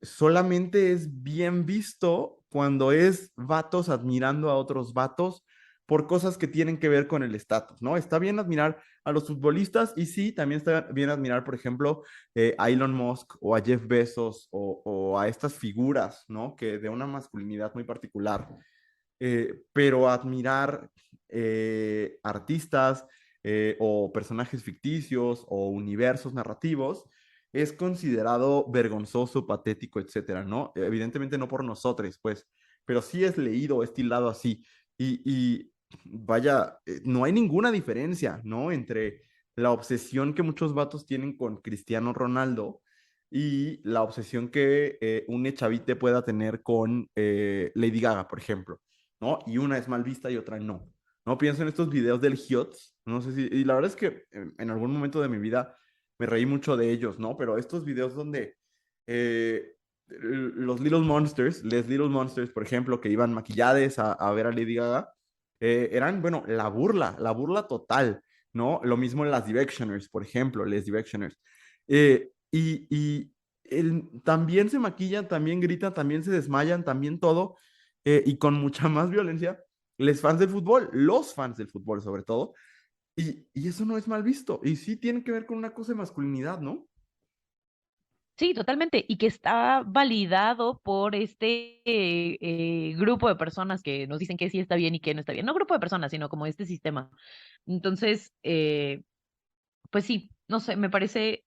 solamente es bien visto cuando es vatos admirando a otros vatos por cosas que tienen que ver con el estatus, ¿no? Está bien admirar a los futbolistas y sí, también está bien admirar, por ejemplo, a Elon Musk o a Jeff Bezos o a estas figuras, ¿no? Que de una masculinidad muy particular, pero admirar artistas o personajes ficticios o universos narrativos es considerado vergonzoso, patético, etcétera, ¿no? Evidentemente no por nosotros, pues, pero sí es leído, es tildado así. Y vaya, no hay ninguna diferencia, ¿no? Entre la obsesión que muchos vatos tienen con Cristiano Ronaldo y la obsesión que un chavite pueda tener con Lady Gaga, por ejemplo, ¿no? Y una es mal vista y otra no. No pienso en estos videos del HIOTS, no sé si, y la verdad es que en algún momento de mi vida me reí mucho de ellos, ¿no? Pero estos videos donde los Little Monsters, les Little Monsters, por ejemplo, que iban maquillades a ver a Lady Gaga, eran, bueno, la burla total, ¿no? Lo mismo en las Directioners, por ejemplo, les Directioners. También se maquillan, también gritan, también se desmayan, también todo, y con mucha más violencia, les fans del fútbol, los fans del fútbol sobre todo, y eso no es mal visto, y sí tiene que ver con una cosa de masculinidad, ¿no? Sí, totalmente. Y que está validado por este grupo de personas que nos dicen que sí está bien y que no está bien. No grupo de personas, sino como este sistema. Entonces, pues sí, no sé, me parece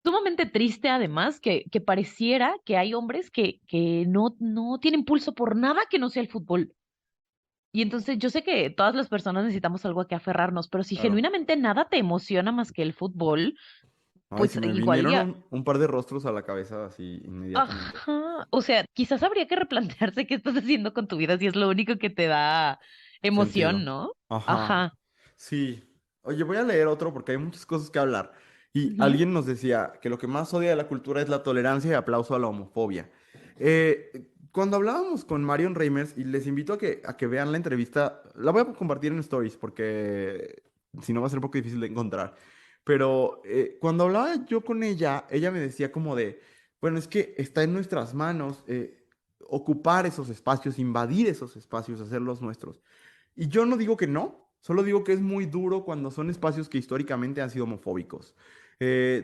sumamente triste además que pareciera que hay hombres que no tienen pulso por nada que no sea el fútbol. Y entonces yo sé que todas las personas necesitamos algo a que aferrarnos, pero si Claro. genuinamente nada te emociona más que el fútbol, Ay, se pues me igual vinieron ya, un par de rostros a la cabeza así inmediatamente. ajá, o sea, quizás habría que replantearse qué estás haciendo con tu vida si es lo único que te da emoción, Sentido. ¿no? Ajá. Ajá. Sí. Oye, voy a leer otro porque hay muchas cosas que hablar. Y Ujú. alguien nos decía que lo que más odia de la cultura es la tolerancia y aplauso a la homofobia. Cuando hablábamos con Marion Reimers, y les invito a que vean la entrevista, la voy a compartir en Stories porque si no va a ser un poco difícil de encontrar. Pero cuando hablaba yo con ella me decía como de, bueno, es que está en nuestras manos ocupar esos espacios, invadir esos espacios, hacerlos nuestros. Y yo no digo que no, solo digo que es muy duro cuando son espacios que históricamente han sido homofóbicos.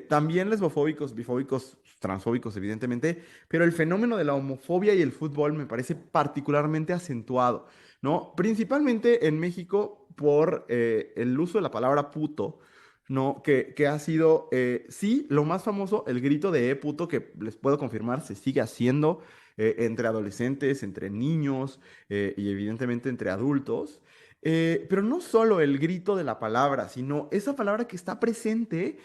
También lesbofóbicos, bifóbicos, transfóbicos, evidentemente, pero el fenómeno de la homofobia y el fútbol me parece particularmente acentuado, ¿no? Principalmente en México por el uso de la palabra puto, ¿no? Que ha sido, sí, lo más famoso, el grito de puto, que les puedo confirmar, se sigue haciendo entre adolescentes, entre niños y evidentemente entre adultos. Pero no solo el grito de la palabra, sino esa palabra que está presente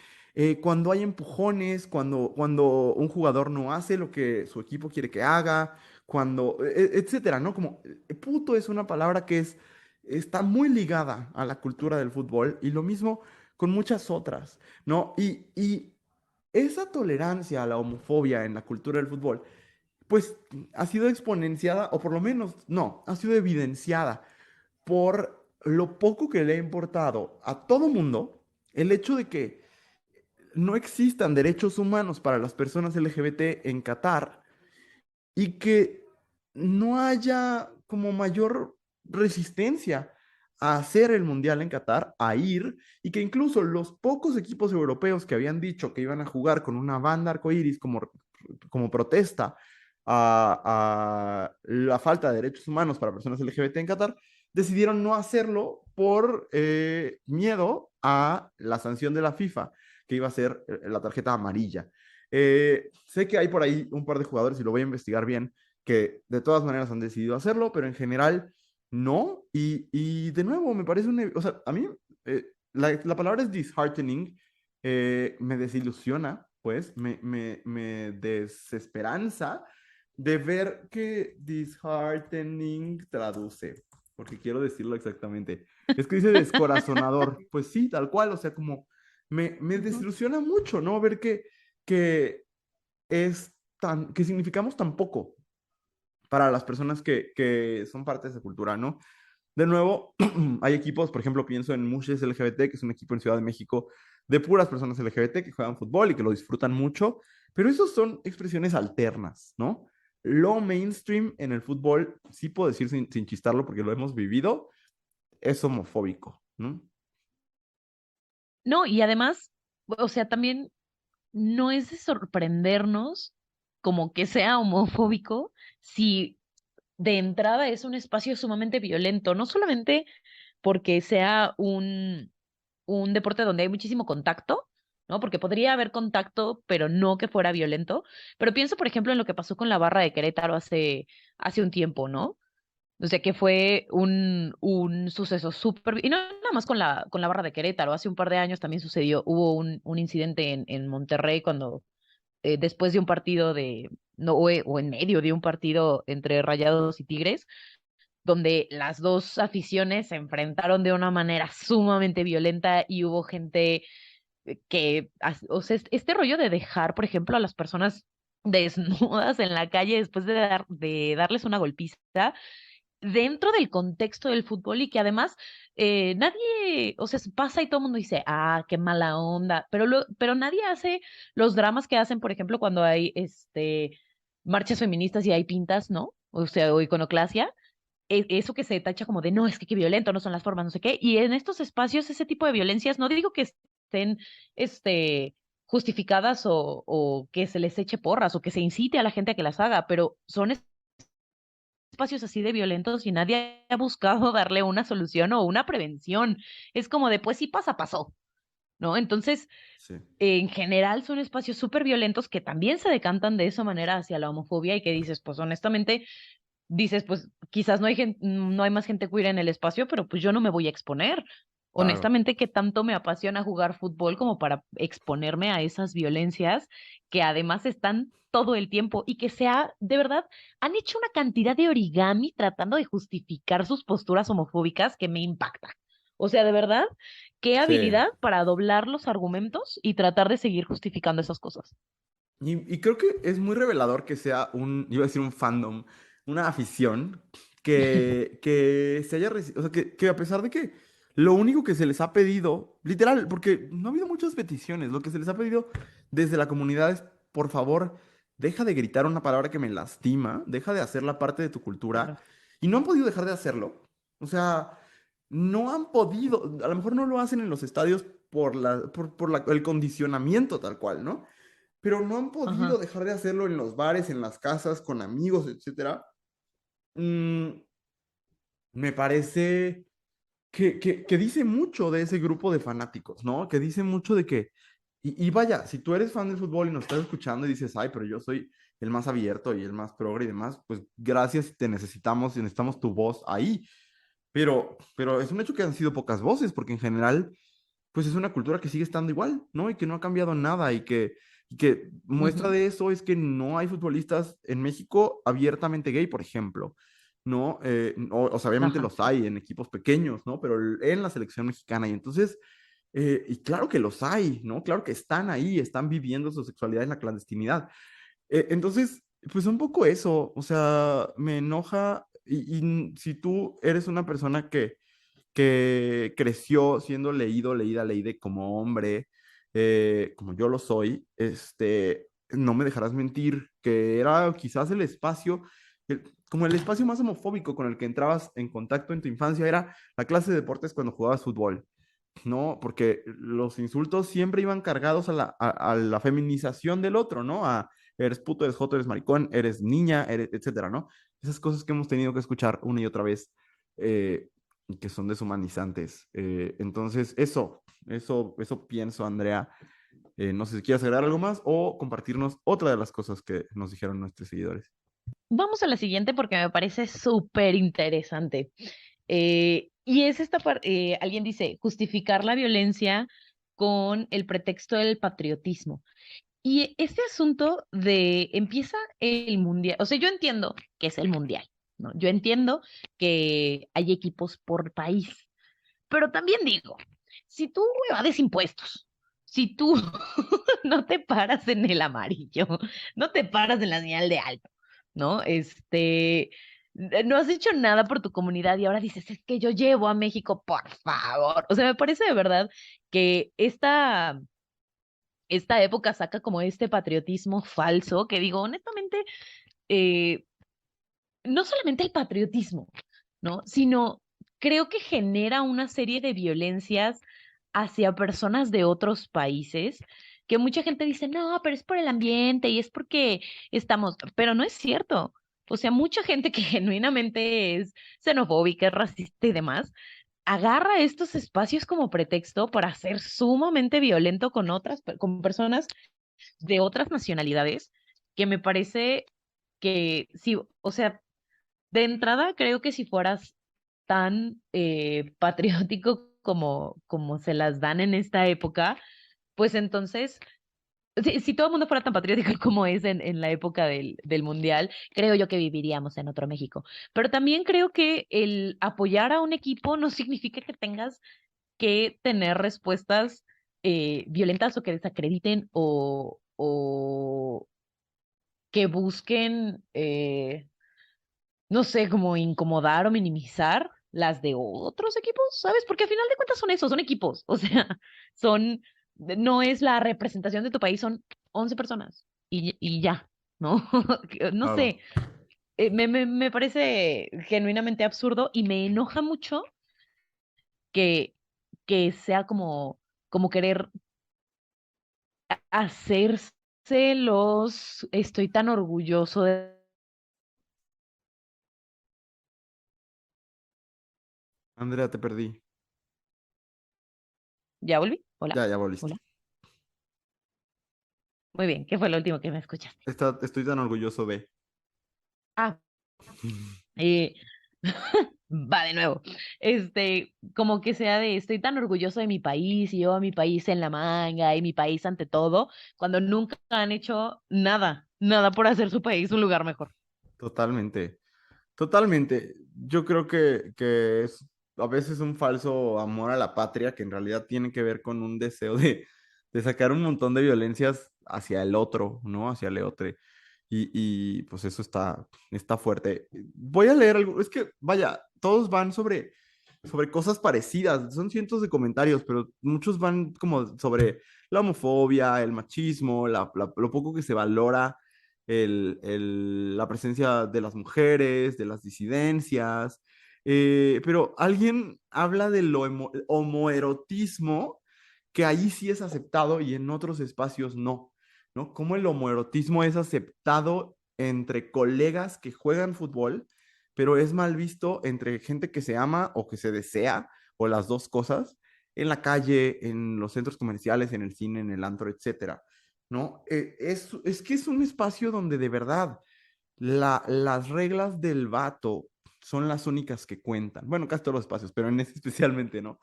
cuando hay empujones, cuando un jugador no hace lo que su equipo quiere que haga, etcétera, ¿no? Como puto es una palabra que está muy ligada a la cultura del fútbol y lo mismo con muchas otras, ¿no? Y esa tolerancia a la homofobia en la cultura del fútbol, pues ha sido exponenciada, o por lo menos, no, ha sido evidenciada por lo poco que le ha importado a todo mundo el hecho de que no existan derechos humanos para las personas LGBT en Qatar y que no haya como mayor resistencia a hacer el Mundial en Qatar, a ir, y que incluso los pocos equipos europeos que habían dicho que iban a jugar con una banda arcoíris como protesta a la falta de derechos humanos para personas LGBT en Qatar, decidieron no hacerlo por miedo a la sanción de la FIFA, que iba a ser la tarjeta amarilla. Sé que hay por ahí un par de jugadores, y lo voy a investigar bien, que de todas maneras han decidido hacerlo, pero en general no. Y de nuevo, me parece o sea, a mí la palabra es disheartening, me desilusiona, pues, me desesperanza de ver que disheartening traduce, porque quiero decirlo exactamente. Es que dice descorazonador, pues sí, tal cual, o sea, como me Ujú. desilusiona mucho, ¿no? Ver que que significamos tan poco para las personas que son parte de esa cultura, ¿no? De nuevo, hay equipos, por ejemplo, pienso en Mushes LGBT, que es un equipo en Ciudad de México de puras personas LGBT que juegan fútbol y que lo disfrutan mucho, pero esos son expresiones alternas, ¿no? Lo mainstream en el fútbol, sí puedo decir sin chistarlo porque lo hemos vivido, es homofóbico, ¿no? No, y además, o sea, también no es de sorprendernos como que sea homofóbico si de entrada es un espacio sumamente violento, no solamente porque sea un deporte donde hay muchísimo contacto, ¿no? Porque podría haber contacto, pero no que fuera violento. Pero pienso, por ejemplo, en lo que pasó con la barra de Querétaro hace un tiempo, ¿no? O sea, que fue un suceso súper. Y no nada más con la barra de Querétaro. Hace un par de años también sucedió, hubo un incidente en Monterrey cuando después de un partido no, o en medio de un partido entre Rayados y Tigres, donde las dos aficiones se enfrentaron de una manera sumamente violenta y hubo gente o sea, este rollo de dejar, por ejemplo, a las personas desnudas en la calle después de darles una golpiza dentro del contexto del fútbol y que además nadie, o sea, se pasa y todo el mundo dice, ah, qué mala onda, pero nadie hace los dramas que hacen, por ejemplo, cuando hay marchas feministas y hay pintas, ¿no? O sea, o iconoclasia, eso que se tacha como de, no, es que qué violento, no son las formas, no sé qué, y en estos espacios ese tipo de violencias, no digo que estén, justificadas o que se les eche porras o que se incite a la gente a que las haga, pero son espacios así de violentos y nadie ha buscado darle una solución o una prevención. Es como de, pues sí pasa, pasó, ¿no? Entonces, Sí. en general son espacios súper violentos que también se decantan de esa manera hacia la homofobia y que dices, pues honestamente, dices, pues quizás no hay más gente queer en el espacio, pero pues yo no me voy a exponer. Claro. Honestamente, que tanto me apasiona jugar fútbol como para exponerme a esas violencias que además están todo el tiempo y que de verdad, han hecho una cantidad de origami tratando de justificar sus posturas homofóbicas que me impacta. O sea, de verdad, qué Sí. habilidad para doblar los argumentos y tratar de seguir justificando esas cosas. Y creo que es muy revelador que sea iba a decir un fandom, una afición que se haya, o sea, que a pesar de que lo único que se les ha pedido, literal, porque no ha habido muchas peticiones, lo que se les ha pedido desde la comunidad es, por favor, deja de gritar una palabra que me lastima, deja de hacerla parte de tu cultura, Claro. y no han podido dejar de hacerlo. O sea, no han podido, a lo mejor no lo hacen en los estadios el condicionamiento tal cual, ¿no? Pero no han podido Ajá. dejar de hacerlo en los bares, en las casas, con amigos, etcétera. Mm, me parece que dice mucho de ese grupo de fanáticos, ¿no? Que dice mucho de que, y vaya, si tú eres fan del fútbol y nos estás escuchando y dices, ay, pero yo soy el más abierto y el más progre y demás, pues gracias, te necesitamos y necesitamos tu voz ahí. Pero es un hecho que han sido pocas voces, porque en general, pues es una cultura que sigue estando igual, ¿no? Y que no ha cambiado nada y que muestra Ujú. de eso es que no hay futbolistas en México abiertamente gay, por ejemplo, ¿no? O sea, obviamente Ajá. los hay en equipos pequeños, ¿no? Pero en la selección mexicana. Y entonces, y claro que los hay, ¿no? Claro que están ahí, están viviendo su sexualidad en la clandestinidad. Entonces, pues un poco eso, o sea, me enoja y si tú eres una persona que creció siendo leído, leída, leíde como hombre, como yo lo soy, no me dejarás mentir, que era quizás el espacio, como el espacio más homofóbico con el que entrabas en contacto en tu infancia era la clase de deportes cuando jugabas fútbol. ¿No? Porque los insultos siempre iban cargados a la feminización del otro, ¿no? A eres puto, eres joto, eres maricón, eres niña, etcétera, ¿no? Esas cosas que hemos tenido que escuchar una y otra vez, y que son deshumanizantes. Entonces, eso pienso, Andrea. No sé si quieres agregar algo más o compartirnos otra de las cosas que nos dijeron nuestros seguidores. Vamos a la siguiente porque me parece súper interesante. Y es esta parte, alguien dice, justificar la violencia con el pretexto del patriotismo. Y este asunto de empieza el mundial, o sea, yo entiendo que es el mundial, ¿no? Yo entiendo que hay equipos por país, pero también digo, si tú evades impuestos, si tú no te paras en el amarillo, no te paras en la señal de alto, ¿no? No has hecho nada por tu comunidad y ahora dices, es que yo llevo a México, por favor. O sea, me parece de verdad que esta época saca como este patriotismo falso, que digo, honestamente, eh, no solamente el patriotismo, ¿no? Sino creo que genera una serie de violencias hacia personas de otros países, que mucha gente dice, no, pero es por el ambiente y es porque estamos, pero no es cierto. O sea, mucha gente que genuinamente es xenofóbica, es racista y demás, agarra estos espacios como pretexto para ser sumamente violento con con personas de otras nacionalidades, que me parece que sí, o sea, de entrada creo que si fueras tan patriótico como se las dan en esta época, pues entonces, si todo el mundo fuera tan patriótico como es en la época del Mundial, creo yo que viviríamos en otro México. Pero también creo que el apoyar a un equipo no significa que tengas que tener respuestas violentas o que desacrediten o que busquen, no sé, como incomodar o minimizar las de otros equipos, ¿sabes? Porque al final de cuentas son esos, son equipos, o sea, son, no es la representación de tu país, son 11 personas y ya, ¿no? No Claro. sé, me parece genuinamente absurdo y me enoja mucho que, que sea como querer hacerse estoy tan orgulloso de... Andrea, te perdí. ¿Ya volví? Hola, Ya volviste. hola. Muy bien, ¿qué fue lo último que me escuchaste? Estoy tan orgulloso de. Ah, eh, va de nuevo. Como que sea de, estoy tan orgulloso de mi país y yo a mi país en la manga y mi país ante todo, cuando nunca han hecho nada, nada por hacer su país un lugar mejor. Totalmente. Totalmente. Yo creo que es a veces un falso amor a la patria que en realidad tiene que ver con un deseo de sacar un montón de violencias hacia el otro, ¿no? Hacia el otro. Pues eso está fuerte. Voy a leer algo. Es que, vaya, todos van sobre cosas parecidas. Son cientos de comentarios, pero muchos van como sobre la homofobia, el machismo, lo poco que se valora la presencia de las mujeres, de las disidencias, pero alguien habla del homoerotismo, que ahí sí es aceptado y en otros espacios no, ¿no? Cómo el homoerotismo es aceptado entre colegas que juegan fútbol, pero es mal visto entre gente que se ama o que se desea o las dos cosas en la calle, en los centros comerciales, en el cine, en el antro, etcétera, ¿no? Es que es un espacio donde de verdad las reglas del vato son las únicas que cuentan. Bueno, casi todos los espacios, pero en este especialmente, ¿no?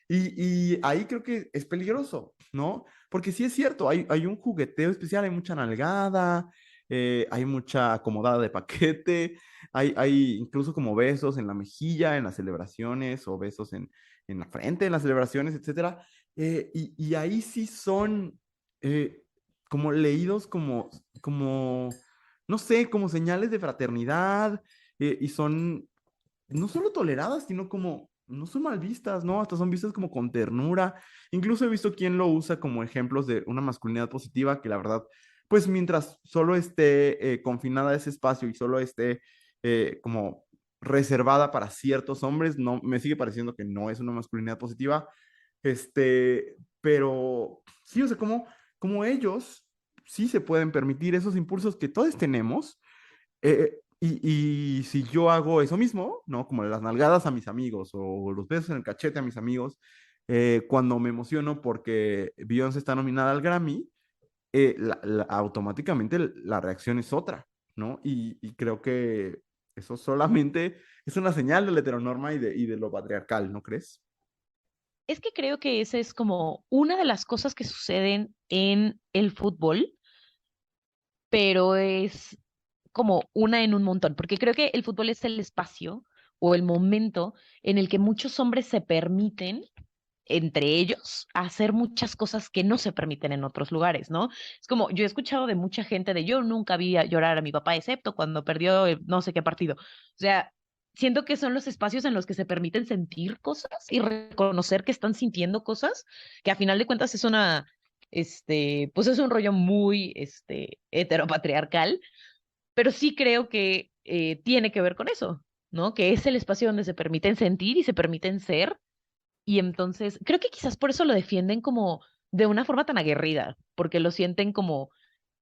Y ahí creo que es peligroso, ¿no? Porque sí es cierto, hay un jugueteo especial, hay mucha nalgada, hay mucha acomodada de paquete, hay incluso como besos en la mejilla, en las celebraciones, o besos en la frente, en las celebraciones, etcétera. Y ahí sí son como leídos como no sé, como señales de fraternidad, y son no solo toleradas, sino como, no son mal vistas, ¿no? Hasta son vistas como con ternura. Incluso he visto quien lo usa como ejemplos de una masculinidad positiva que la verdad, pues mientras solo esté confinada a ese espacio y solo esté como reservada para ciertos hombres, no, me sigue pareciendo que no es una masculinidad positiva. Pero sí, o sea, como ellos sí se pueden permitir esos impulsos que todos tenemos, y si yo hago eso mismo, ¿no? Como las nalgadas a mis amigos o los besos en el cachete a mis amigos, cuando me emociono porque Beyoncé está nominada al Grammy, automáticamente la reacción es otra, ¿no? Y creo que eso solamente es una señal de la heteronorma y de lo patriarcal, ¿no crees? Es que creo que esa es como una de las cosas que suceden en el fútbol, pero es como una en un montón, porque creo que el fútbol es el espacio o el momento en el que muchos hombres se permiten entre ellos hacer muchas cosas que no se permiten en otros lugares, ¿no? Es como, yo he escuchado de mucha gente de yo nunca vi a llorar a mi papá, excepto cuando perdió no sé qué partido. O sea, siento que son los espacios en los que se permiten sentir cosas y reconocer que están sintiendo cosas, que a final de cuentas es una, pues es un rollo muy, heteropatriarcal, pero sí creo que tiene que ver con eso, ¿no? Que es el espacio donde se permiten sentir y se permiten ser, y entonces, creo que quizás por eso lo defienden como de una forma tan aguerrida, porque lo sienten como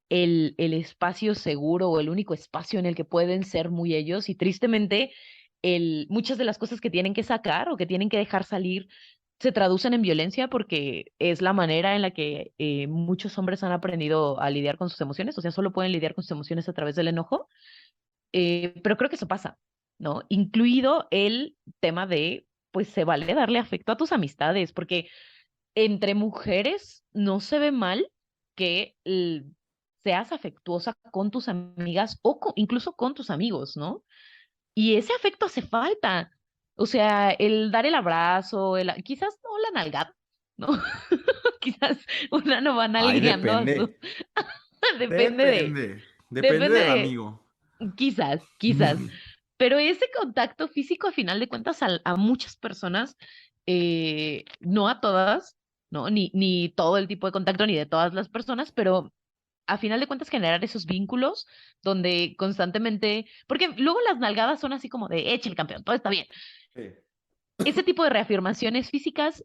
el espacio seguro o el único espacio en el que pueden ser muy ellos. Y tristemente, muchas de las cosas que tienen que sacar o que tienen que dejar salir se traducen en violencia porque es la manera en la que muchos hombres han aprendido a lidiar con sus emociones, o sea, solo pueden lidiar con sus emociones a través del enojo. Pero creo que eso pasa, ¿no? Incluido el tema de, pues se vale darle afecto a tus amistades, porque entre mujeres no se ve mal que seas afectuosa con tus amigas o incluso con tus amigos, ¿no? Y ese afecto hace falta. O sea, el dar el abrazo, quizás no la nalgada, ¿no? Quizás una no va Ay, nalgueando a su... depende, Depende de... depende Depende del de... amigo. Quizás. Pero ese contacto físico, a final de cuentas, a muchas personas, no a todas, ¿no? Ni todo el tipo de contacto, ni de todas las personas, pero a final de cuentas generar esos vínculos donde constantemente, porque luego las nalgadas son así como de, eche el campeón, todo está bien. Sí. Ese tipo de reafirmaciones físicas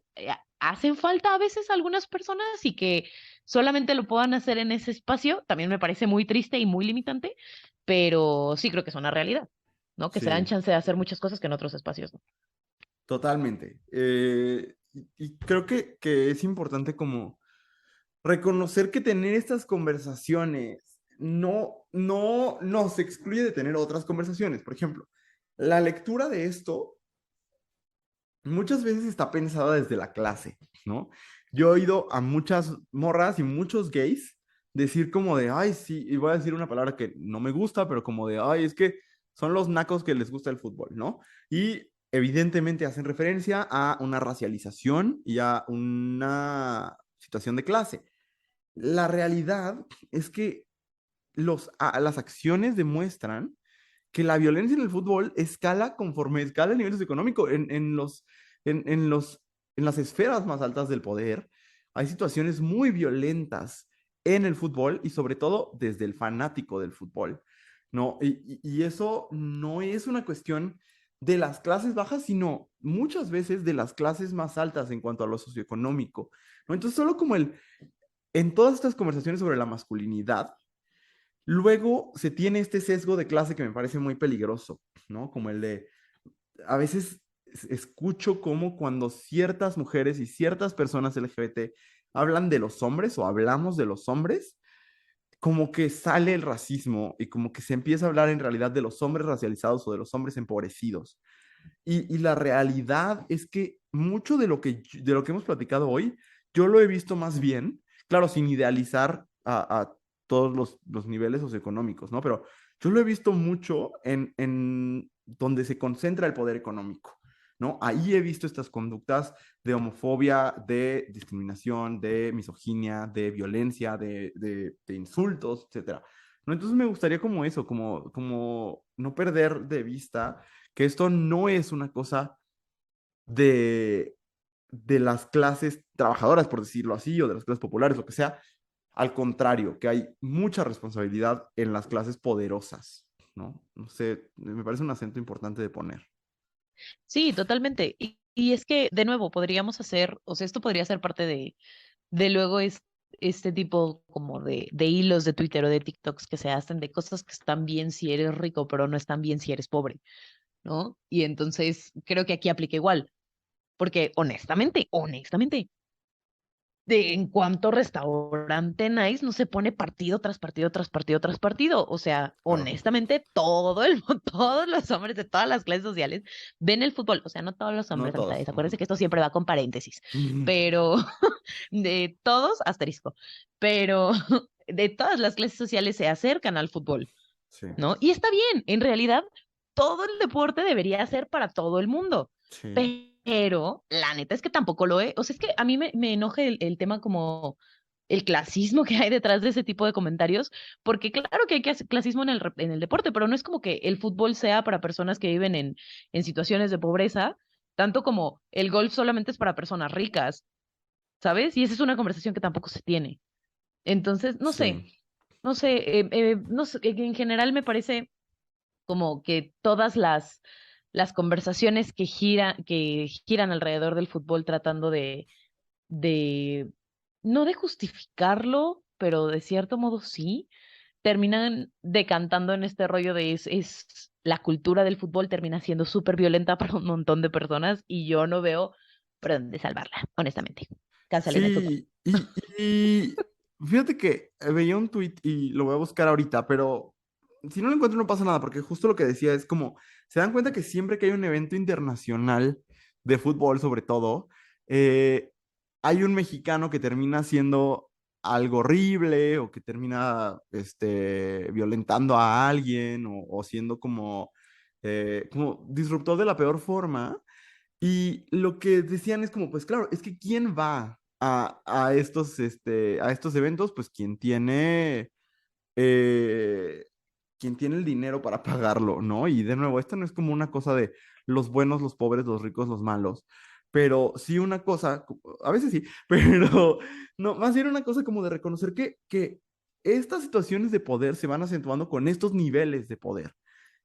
hacen falta a veces a algunas personas, y que solamente lo puedan hacer en ese espacio, también me parece muy triste y muy limitante, pero sí creo que es una realidad, ¿no? Que se dan Sí, chance de hacer muchas cosas que en otros espacios no. totalmente. Y creo que es importante como reconocer que tener estas conversaciones no nos excluye de tener otras conversaciones. Por ejemplo, la lectura de esto muchas veces está pensada desde la clase, ¿no? Yo he oído a muchas morras y muchos gays decir como de, ay, sí, y voy a decir una palabra que no me gusta, pero como de, ay, es que son los nacos que les gusta el fútbol, ¿no? Y evidentemente hacen referencia a una racialización y a una situación de clase. La realidad es que las acciones demuestran que la violencia en el fútbol escala conforme escala el nivel socioeconómico. En las esferas más altas del poder, hay situaciones muy violentas en el fútbol y sobre todo desde el fanático del fútbol, ¿no? Y eso no es una cuestión de las clases bajas, sino muchas veces de las clases más altas en cuanto a lo socioeconómico, ¿no? Entonces, solo como en todas estas conversaciones sobre la masculinidad, luego se tiene este sesgo de clase que me parece muy peligroso, ¿no? Como el de, a veces escucho como cuando ciertas mujeres y ciertas personas LGBT hablan de los hombres o hablamos de los hombres, como que sale el racismo y como que se empieza a hablar en realidad de los hombres racializados o de los hombres empobrecidos. Y la realidad es que mucho de lo que hemos platicado hoy, yo lo he visto más bien, claro, sin idealizar a todos los niveles socioeconómicos, ¿no? Pero yo lo he visto mucho en donde se concentra el poder económico, ¿no? Ahí he visto estas conductas de homofobia, de discriminación, de misoginia, de violencia, de insultos, etcétera. ¿No? Entonces me gustaría como eso, como no perder de vista que esto no es una cosa de, de las clases trabajadoras, por decirlo así, o de las clases populares, lo que sea. Al contrario, que hay mucha responsabilidad en las clases poderosas, ¿no? No sé, me parece un acento importante de poner. Sí, totalmente. Y es que, de nuevo, podríamos hacer, o sea, esto podría ser parte de luego este tipo como de hilos de Twitter o de TikToks que se hacen de cosas que están bien si eres rico, pero no están bien si eres pobre, ¿no? Y entonces creo que aquí aplica igual, porque honestamente, en cuanto restaurante nice no se pone partido tras partido tras partido tras partido. O sea, Claro. honestamente, todos los hombres de todas las clases sociales ven el fútbol. O sea, no todos los No hombres, todos. amistades. Ujú. Acuérdense que esto siempre va con paréntesis. Ujú. Pero de todos, asterisco. Pero de todas las clases sociales se acercan al fútbol, Sí, ¿no? Y está bien, en realidad, todo el deporte debería ser para todo el mundo, sí. pero la neta es que tampoco lo es. O sea, es que a mí me enoja el tema como el clasismo que hay detrás de ese tipo de comentarios, porque claro que hay clasismo en el deporte, pero no es como que el fútbol sea para personas que viven en situaciones de pobreza, tanto como el golf solamente es para personas ricas, ¿sabes? Y esa es una conversación que tampoco se tiene. Entonces, Sí. no sé, en general me parece como que todas las conversaciones que giran alrededor del fútbol tratando de, no de justificarlo, pero de cierto modo sí, terminan decantando en este rollo de es la cultura del fútbol termina siendo súper violenta para un montón de personas y yo no veo por dónde salvarla, honestamente. Cancelen el fútbol. Sí, y fíjate que veía un tweet y lo voy a buscar ahorita, pero si no lo encuentro no pasa nada, porque justo lo que decía es como, se dan cuenta que siempre que hay un evento internacional de fútbol, sobre todo, eh, hay un mexicano que termina haciendo algo horrible o que termina violentando a alguien o siendo como disruptor de la peor forma. Y lo que decían es como, pues claro, es que ¿quién va a estos eventos? Pues eh, quien tiene el dinero para pagarlo, ¿no? Y de nuevo, esto no es como una cosa de los buenos, los pobres, los ricos, los malos, pero sí una cosa, a veces sí, pero no, más bien una cosa como de reconocer que estas situaciones de poder se van acentuando con estos niveles de poder.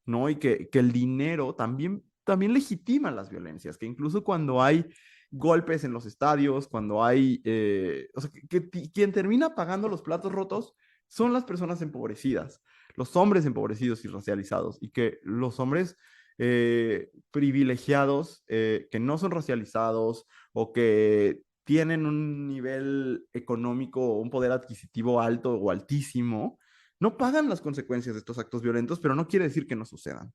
¿No? Y que el dinero también legitima las violencias, que incluso cuando hay golpes en los estadios, cuando hay, o sea, quien termina pagando los platos rotos son las personas empobrecidas, los hombres empobrecidos y racializados, y que los hombres privilegiados, que no son racializados o que tienen un nivel económico o un poder adquisitivo alto o altísimo, no pagan las consecuencias de estos actos violentos, pero no quiere decir que no sucedan.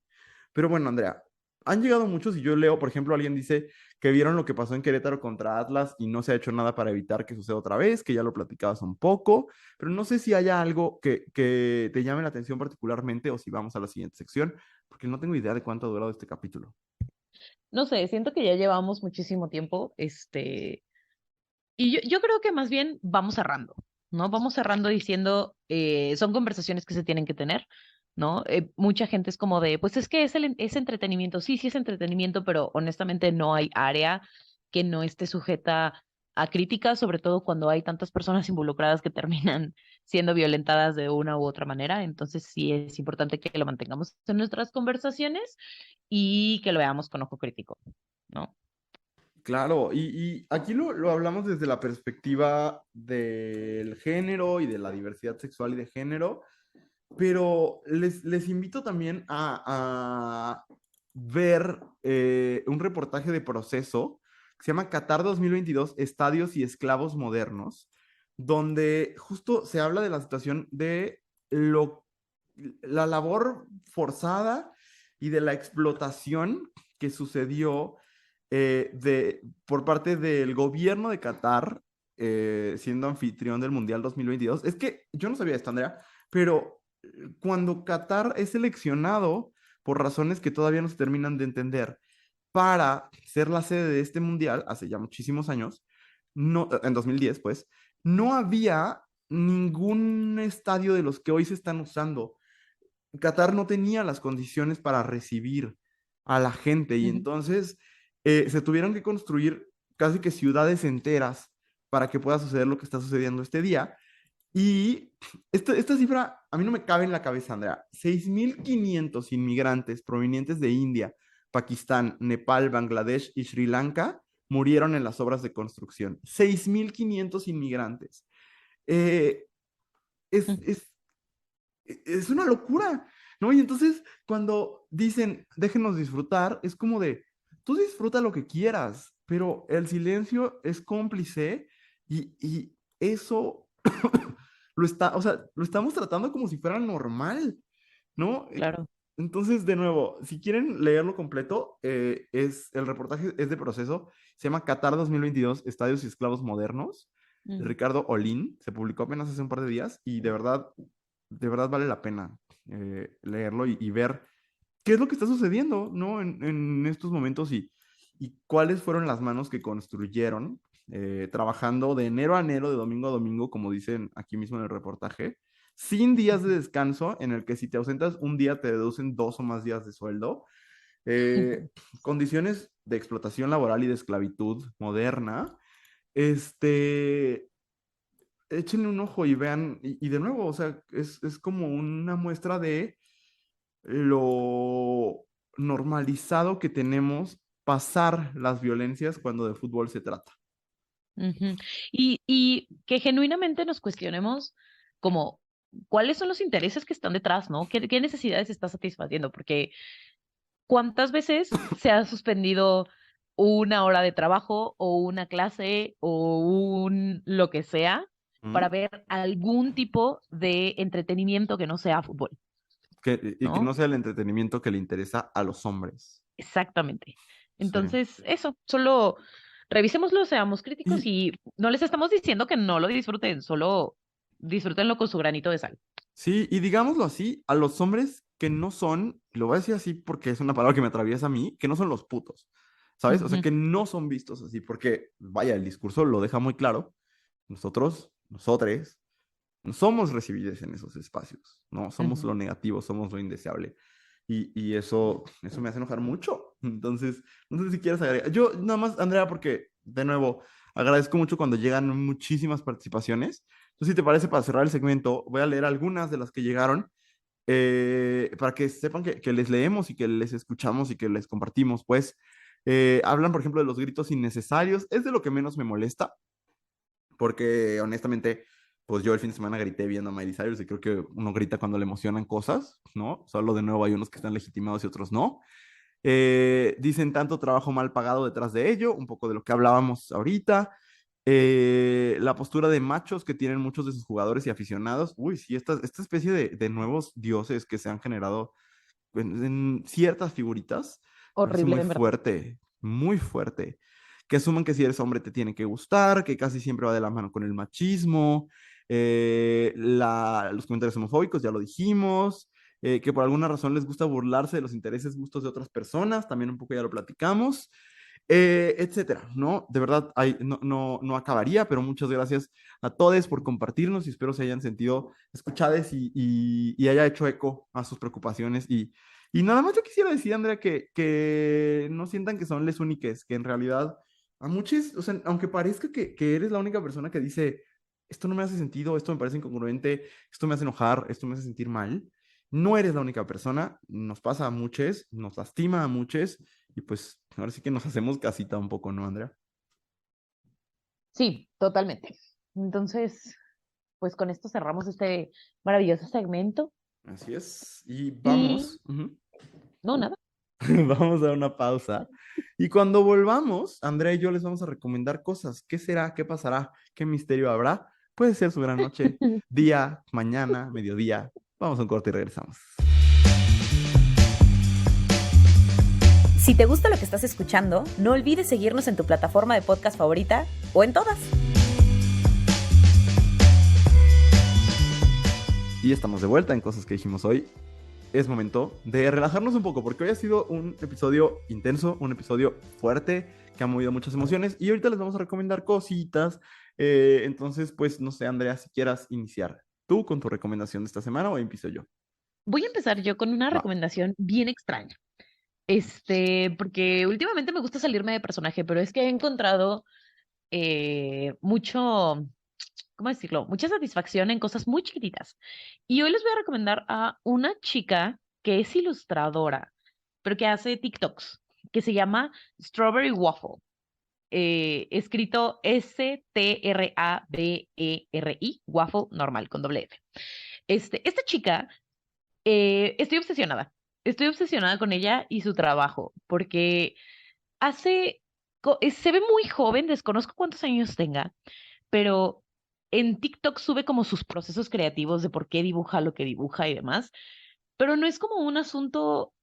Pero bueno, Andrea, han llegado muchos y yo leo, por ejemplo, alguien dice que vieron lo que pasó en Querétaro contra Atlas y no se ha hecho nada para evitar que suceda otra vez, que ya lo platicabas un poco, pero no sé si haya algo que te llame la atención particularmente o si vamos a la siguiente sección, porque no tengo idea de cuánto ha durado este capítulo. No sé, siento que ya llevamos muchísimo tiempo, y yo creo que más bien vamos cerrando, ¿no? Vamos cerrando diciendo, son conversaciones que se tienen que tener, ¿no? Mucha gente es como de, pues es que es entretenimiento, sí, sí es entretenimiento, pero honestamente no hay área que no esté sujeta a críticas, sobre todo cuando hay tantas personas involucradas que terminan siendo violentadas de una u otra manera. Entonces sí es importante que lo mantengamos en nuestras conversaciones y que lo veamos con ojo crítico, ¿no? Claro, y aquí lo hablamos desde la perspectiva del género y de la diversidad sexual y de género, pero les invito también a ver un reportaje de Proceso que se llama Qatar 2022, Estadios y Esclavos Modernos, donde justo se habla de la situación de lo, la labor forzada y de la explotación que sucedió por parte del gobierno de Qatar, siendo anfitrión del Mundial 2022. Es que yo no sabía esto, Andrea, pero cuando Qatar es seleccionado por razones que todavía no se terminan de entender, para ser la sede de este mundial, hace ya muchísimos años, no, en 2010, pues, no había ningún estadio de los que hoy se están usando. Qatar no tenía las condiciones para recibir a la gente y Ujú. entonces se tuvieron que construir casi que ciudades enteras para que pueda suceder lo que está sucediendo este día. Y esta cifra a mí no me cabe en la cabeza, Andrea. 6.500 inmigrantes provenientes de India, Pakistán, Nepal, Bangladesh y Sri Lanka murieron en las obras de construcción. 6.500 inmigrantes. Eh, es, Ujú. es, es una locura, ¿no? Y entonces cuando dicen, déjenos disfrutar, es como de, tú disfruta lo que quieras, pero el silencio es cómplice y eso o sea, lo estamos tratando como si fuera normal, ¿no? Claro. Entonces, de nuevo, si quieren leerlo completo, el reportaje es de Proceso, se llama Qatar 2022, Estadios y Esclavos Modernos, de Mm. Ricardo Olín, se publicó apenas hace un par de días y de verdad vale la pena leerlo y ver qué es lo que está sucediendo, ¿no? En estos momentos y cuáles fueron las manos que construyeron, trabajando de enero a enero, de domingo a domingo, como dicen aquí mismo en el reportaje, sin días de descanso, en el que si te ausentas un día te deducen 2 o más días de sueldo, eh, condiciones de explotación laboral y de esclavitud moderna. Este, échenle un ojo y vean, y de nuevo, o sea, es como una muestra de lo normalizado que tenemos pasar las violencias cuando de fútbol se trata. Ujú. Y que genuinamente nos cuestionemos como cuáles son los intereses que están detrás, ¿no? ¿Qué necesidades está satisfaciendo? Porque ¿cuántas veces se ha suspendido una hora de trabajo o una clase o un lo que sea para ¿Mm? ver algún tipo de entretenimiento que no sea fútbol, Y que ¿no? no sea el entretenimiento que le interesa a los hombres. Exactamente. Sí. Entonces, eso, solo revisémoslo, seamos críticos Y y no les estamos diciendo que no lo disfruten, solo disfrútenlo con su granito de sal. sí, y digámoslo así, a los hombres que no son, lo voy a decir así porque es una palabra que me atraviesa a mí, que no son los putos, ¿sabes? O sea, Ujú, que no son vistos así, porque, vaya, el discurso lo deja muy claro. Nosotres, no somos recibidos en esos espacios, ¿no? Somos ujú. lo negativo, somos lo indeseable. Y eso me hace enojar mucho. Entonces, no sé si quieres agregar. Yo nada más, Andrea, porque, de nuevo, agradezco mucho cuando llegan muchísimas participaciones. Entonces, si te parece, para cerrar el segmento, voy a leer algunas de las que llegaron para que sepan que les leemos y que les escuchamos y que les compartimos. Pues, hablan, por ejemplo, de los gritos innecesarios. Es de lo que menos me molesta porque honestamente, pues yo el fin de semana grité viendo a Miley Cyrus y creo que uno grita cuando le emocionan cosas, ¿no? Solo de nuevo hay unos que están legitimados y otros no. Dicen tanto trabajo mal pagado detrás de ello, un poco de lo que hablábamos ahorita. La postura de machos que tienen muchos de sus jugadores y aficionados. Uy, sí, esta especie de nuevos dioses que se han generado en ciertas figuritas, me parece Horrible, en verdad. muy fuerte. Que asuman que si eres hombre te tiene que gustar, que casi siempre va de la mano con el machismo, los comentarios homofóbicos, ya lo dijimos, que por alguna razón les gusta burlarse de los intereses, gustos de otras personas, también un poco ya lo platicamos, etcétera, ¿no? De verdad, no acabaría, pero muchas gracias a todos por compartirnos y espero se hayan sentido escuchadas y haya hecho eco a sus preocupaciones. Y nada más yo quisiera decir, Andrea, que no sientan que son les únicas, que en realidad a muchos, o sea, aunque parezca que eres la única persona que dice, esto no me hace sentido, esto me parece incongruente, esto me hace enojar, esto me hace sentir mal, no eres la única persona, nos pasa a muchos, nos lastima a muchos y pues ahora sí que nos hacemos casita un poco, ¿no, Andrea? Sí, totalmente. Entonces, pues con esto cerramos este maravilloso segmento Así es. Y y vamos. Ujú. no, nada. Vamos a dar una pausa. Y cuando volvamos, Andrea y yo les vamos a recomendar cosas. ¿Qué será? ¿Qué pasará? ¿Qué misterio habrá? Puede ser su gran noche, día, mañana, mediodía. Vamos a un corte y regresamos. Si te gusta lo que estás escuchando, no olvides seguirnos en tu plataforma de podcast favorita o en todas. Y estamos de vuelta en cosas que dijimos hoy. Es momento de relajarnos un poco, porque hoy ha sido un episodio intenso, un episodio fuerte, que ha movido muchas emociones, y ahorita les vamos a recomendar cositas. Entonces, pues, no sé, Andrea, si quieras iniciar tú con tu recomendación de esta semana o empiezo yo. Voy a empezar yo con una Va. recomendación bien extraña. Porque últimamente me gusta salirme de personaje, pero es que he encontrado mucho, ¿cómo decirlo? Mucha satisfacción en cosas muy chiquititas. Y hoy les voy a recomendar a una chica que es ilustradora, pero que hace TikToks, que se llama Strawberry Waffle. Escrito Strawberry, waffle normal, con doble F. Esta chica, estoy obsesionada. Estoy obsesionada con ella y su trabajo, porque hace, se ve muy joven, desconozco cuántos años tenga, pero en TikTok sube como sus procesos creativos de por qué dibuja lo que dibuja y demás, pero no es como un asunto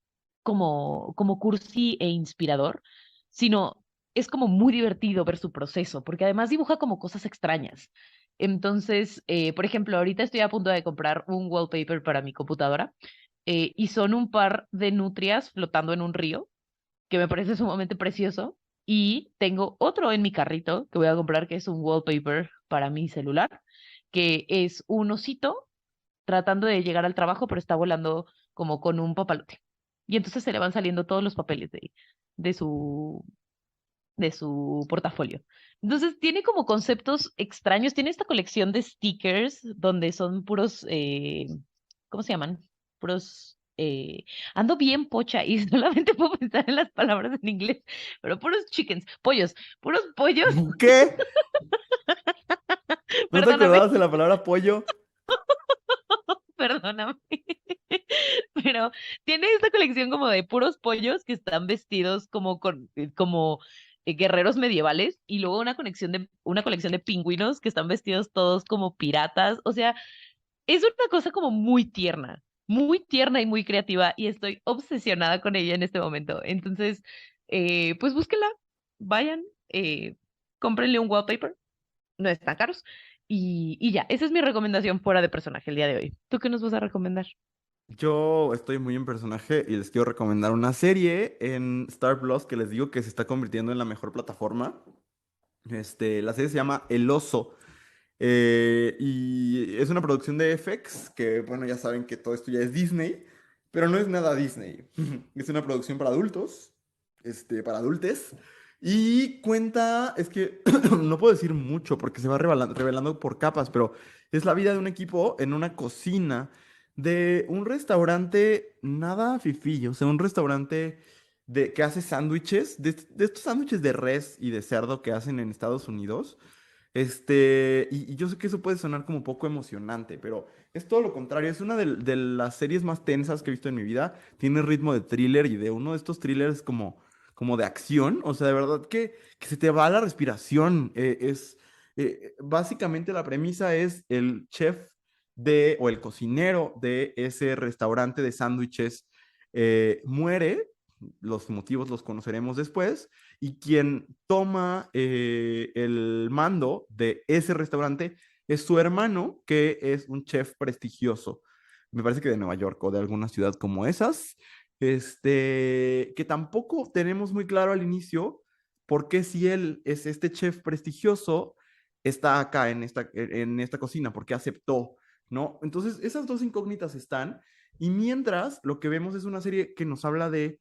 como cursi e inspirador, sino es como muy divertido ver su proceso, porque además dibuja como cosas extrañas. Entonces, por ejemplo, ahorita estoy a punto de comprar un wallpaper para mi computadora, y son un par de nutrias flotando en un río que me parece sumamente precioso. Y tengo otro en mi carrito que voy a comprar, que es un wallpaper para mi celular, que es un osito tratando de llegar al trabajo, pero está volando como con un papalote. Y entonces se le van saliendo todos los papeles de su, de su portafolio. Entonces tiene como conceptos extraños. Tiene esta colección de stickers donde son puros, ¿cómo se llaman? Puros, ando bien pocha y solamente puedo pensar en las palabras en inglés, pero puros chickens, pollos, puros pollos, ¿Qué? ¿No te perdóname, acordabas de la palabra pollo? perdóname. Pero tiene esta colección como de puros pollos que están vestidos como guerreros medievales, y luego una colección de pingüinos que están vestidos todos como piratas. O sea, es una cosa como muy tierna y muy creativa, y estoy obsesionada con ella en este momento. Entonces, pues búsquenla, vayan, cómprenle un wallpaper, no están caros. Y ya, esa es mi recomendación fuera de personaje el día de hoy. ¿Tú qué nos vas a recomendar? Yo estoy muy en personaje y les quiero recomendar una serie en Star Plus que les digo que se está convirtiendo en la mejor plataforma. La serie se llama El Oso. Y es una producción de FX, que bueno, ya saben que todo esto ya es Disney, pero no es nada Disney. Es una producción para adultos, para adultes. Y cuenta, es que no puedo decir mucho porque se va revelando por capas, pero es la vida de un equipo en una cocina de un restaurante nada fifillo, o sea, un restaurante que hace sándwiches, de estos sándwiches de res y de cerdo que hacen en Estados Unidos. Y yo sé que eso puede sonar como poco emocionante, pero es todo lo contrario. Es una de las series más tensas que he visto en mi vida. Tiene ritmo de thriller y de uno de estos thrillers como de acción. O sea, de verdad que se te va la respiración. Básicamente la premisa es el chef o el cocinero de ese restaurante de sándwiches muere. Los motivos los conoceremos después y quien toma el mando de ese restaurante es su hermano, que es un chef prestigioso. Me parece que de Nueva York o de alguna ciudad como esas. Que tampoco tenemos muy claro al inicio por qué si él es este chef prestigioso, está acá en esta cocina, porque aceptó, ¿no? Entonces, esas dos incógnitas están. Y mientras, lo que vemos es una serie que nos habla de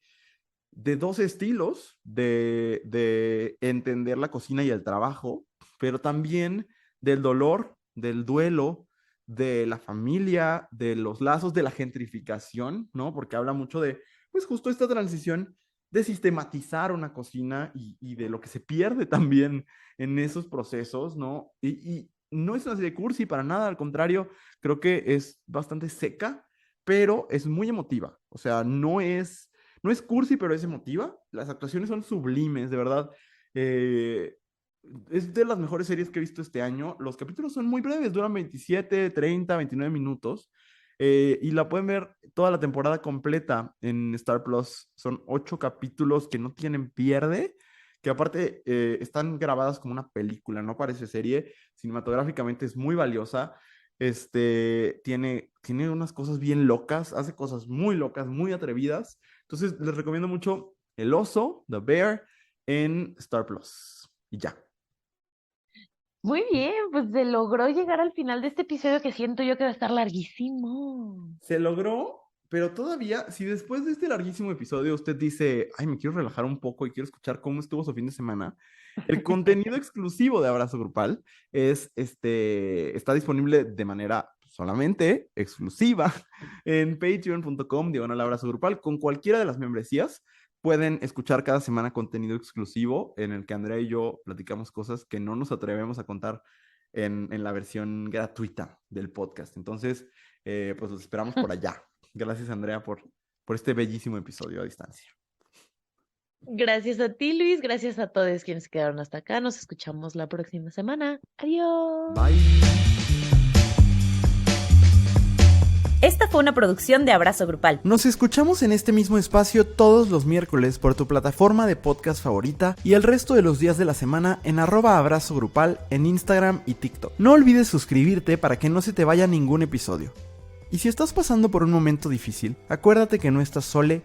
dos estilos de entender la cocina y el trabajo, pero también del dolor, del duelo, de la familia, de los lazos, de la gentrificación, ¿no? Porque habla mucho de, pues justo esta transición de sistematizar una cocina y de lo que se pierde también en esos procesos, ¿no? Y no es una serie cursi para nada, al contrario, creo que es bastante seca, pero es muy emotiva, o sea, no es cursi, pero es emotiva. Las actuaciones son sublimes, de verdad. Es de las mejores series que he visto este año. Los capítulos son muy breves, duran 27, 30, 29 minutos. Y la pueden ver toda la temporada completa en Star Plus. Son 8 capítulos que no tienen pierde, que aparte están grabadas como una película, no parece serie. Cinematográficamente es muy valiosa. Tiene unas cosas bien locas, hace cosas muy locas, muy atrevidas. Entonces les recomiendo mucho El Oso, The Bear, en Star Plus. Y ya. Muy bien, pues se logró llegar al final de este episodio que siento yo que va a estar larguísimo. Se logró, pero todavía, si después de este larguísimo episodio usted dice, ay, me quiero relajar un poco y quiero escuchar cómo estuvo su fin de semana, el contenido exclusivo de Abrazo Grupal está disponible de manera solamente exclusiva en patreon.com/abrazo grupal. Con cualquiera de las membresías pueden escuchar cada semana contenido exclusivo en el que Andrea y yo platicamos cosas que no nos atrevemos a contar en la versión gratuita del podcast. Entonces, pues los esperamos por allá. Gracias, Andrea, por este bellísimo episodio a distancia. Gracias a ti, Luis. Gracias a todos quienes quedaron hasta acá. Nos escuchamos la próxima semana. Adiós. Bye. Esta fue una producción de Abrazo Grupal. Nos escuchamos en este mismo espacio todos los miércoles por tu plataforma de podcast favorita y el resto de los días de la semana en @abrazogrupal en Instagram y TikTok. No olvides suscribirte para que no se te vaya ningún episodio. Y si estás pasando por un momento difícil, acuérdate que no estás solo.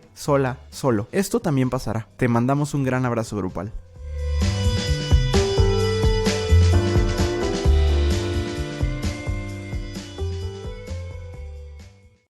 Esto también pasará. Te mandamos un gran abrazo grupal.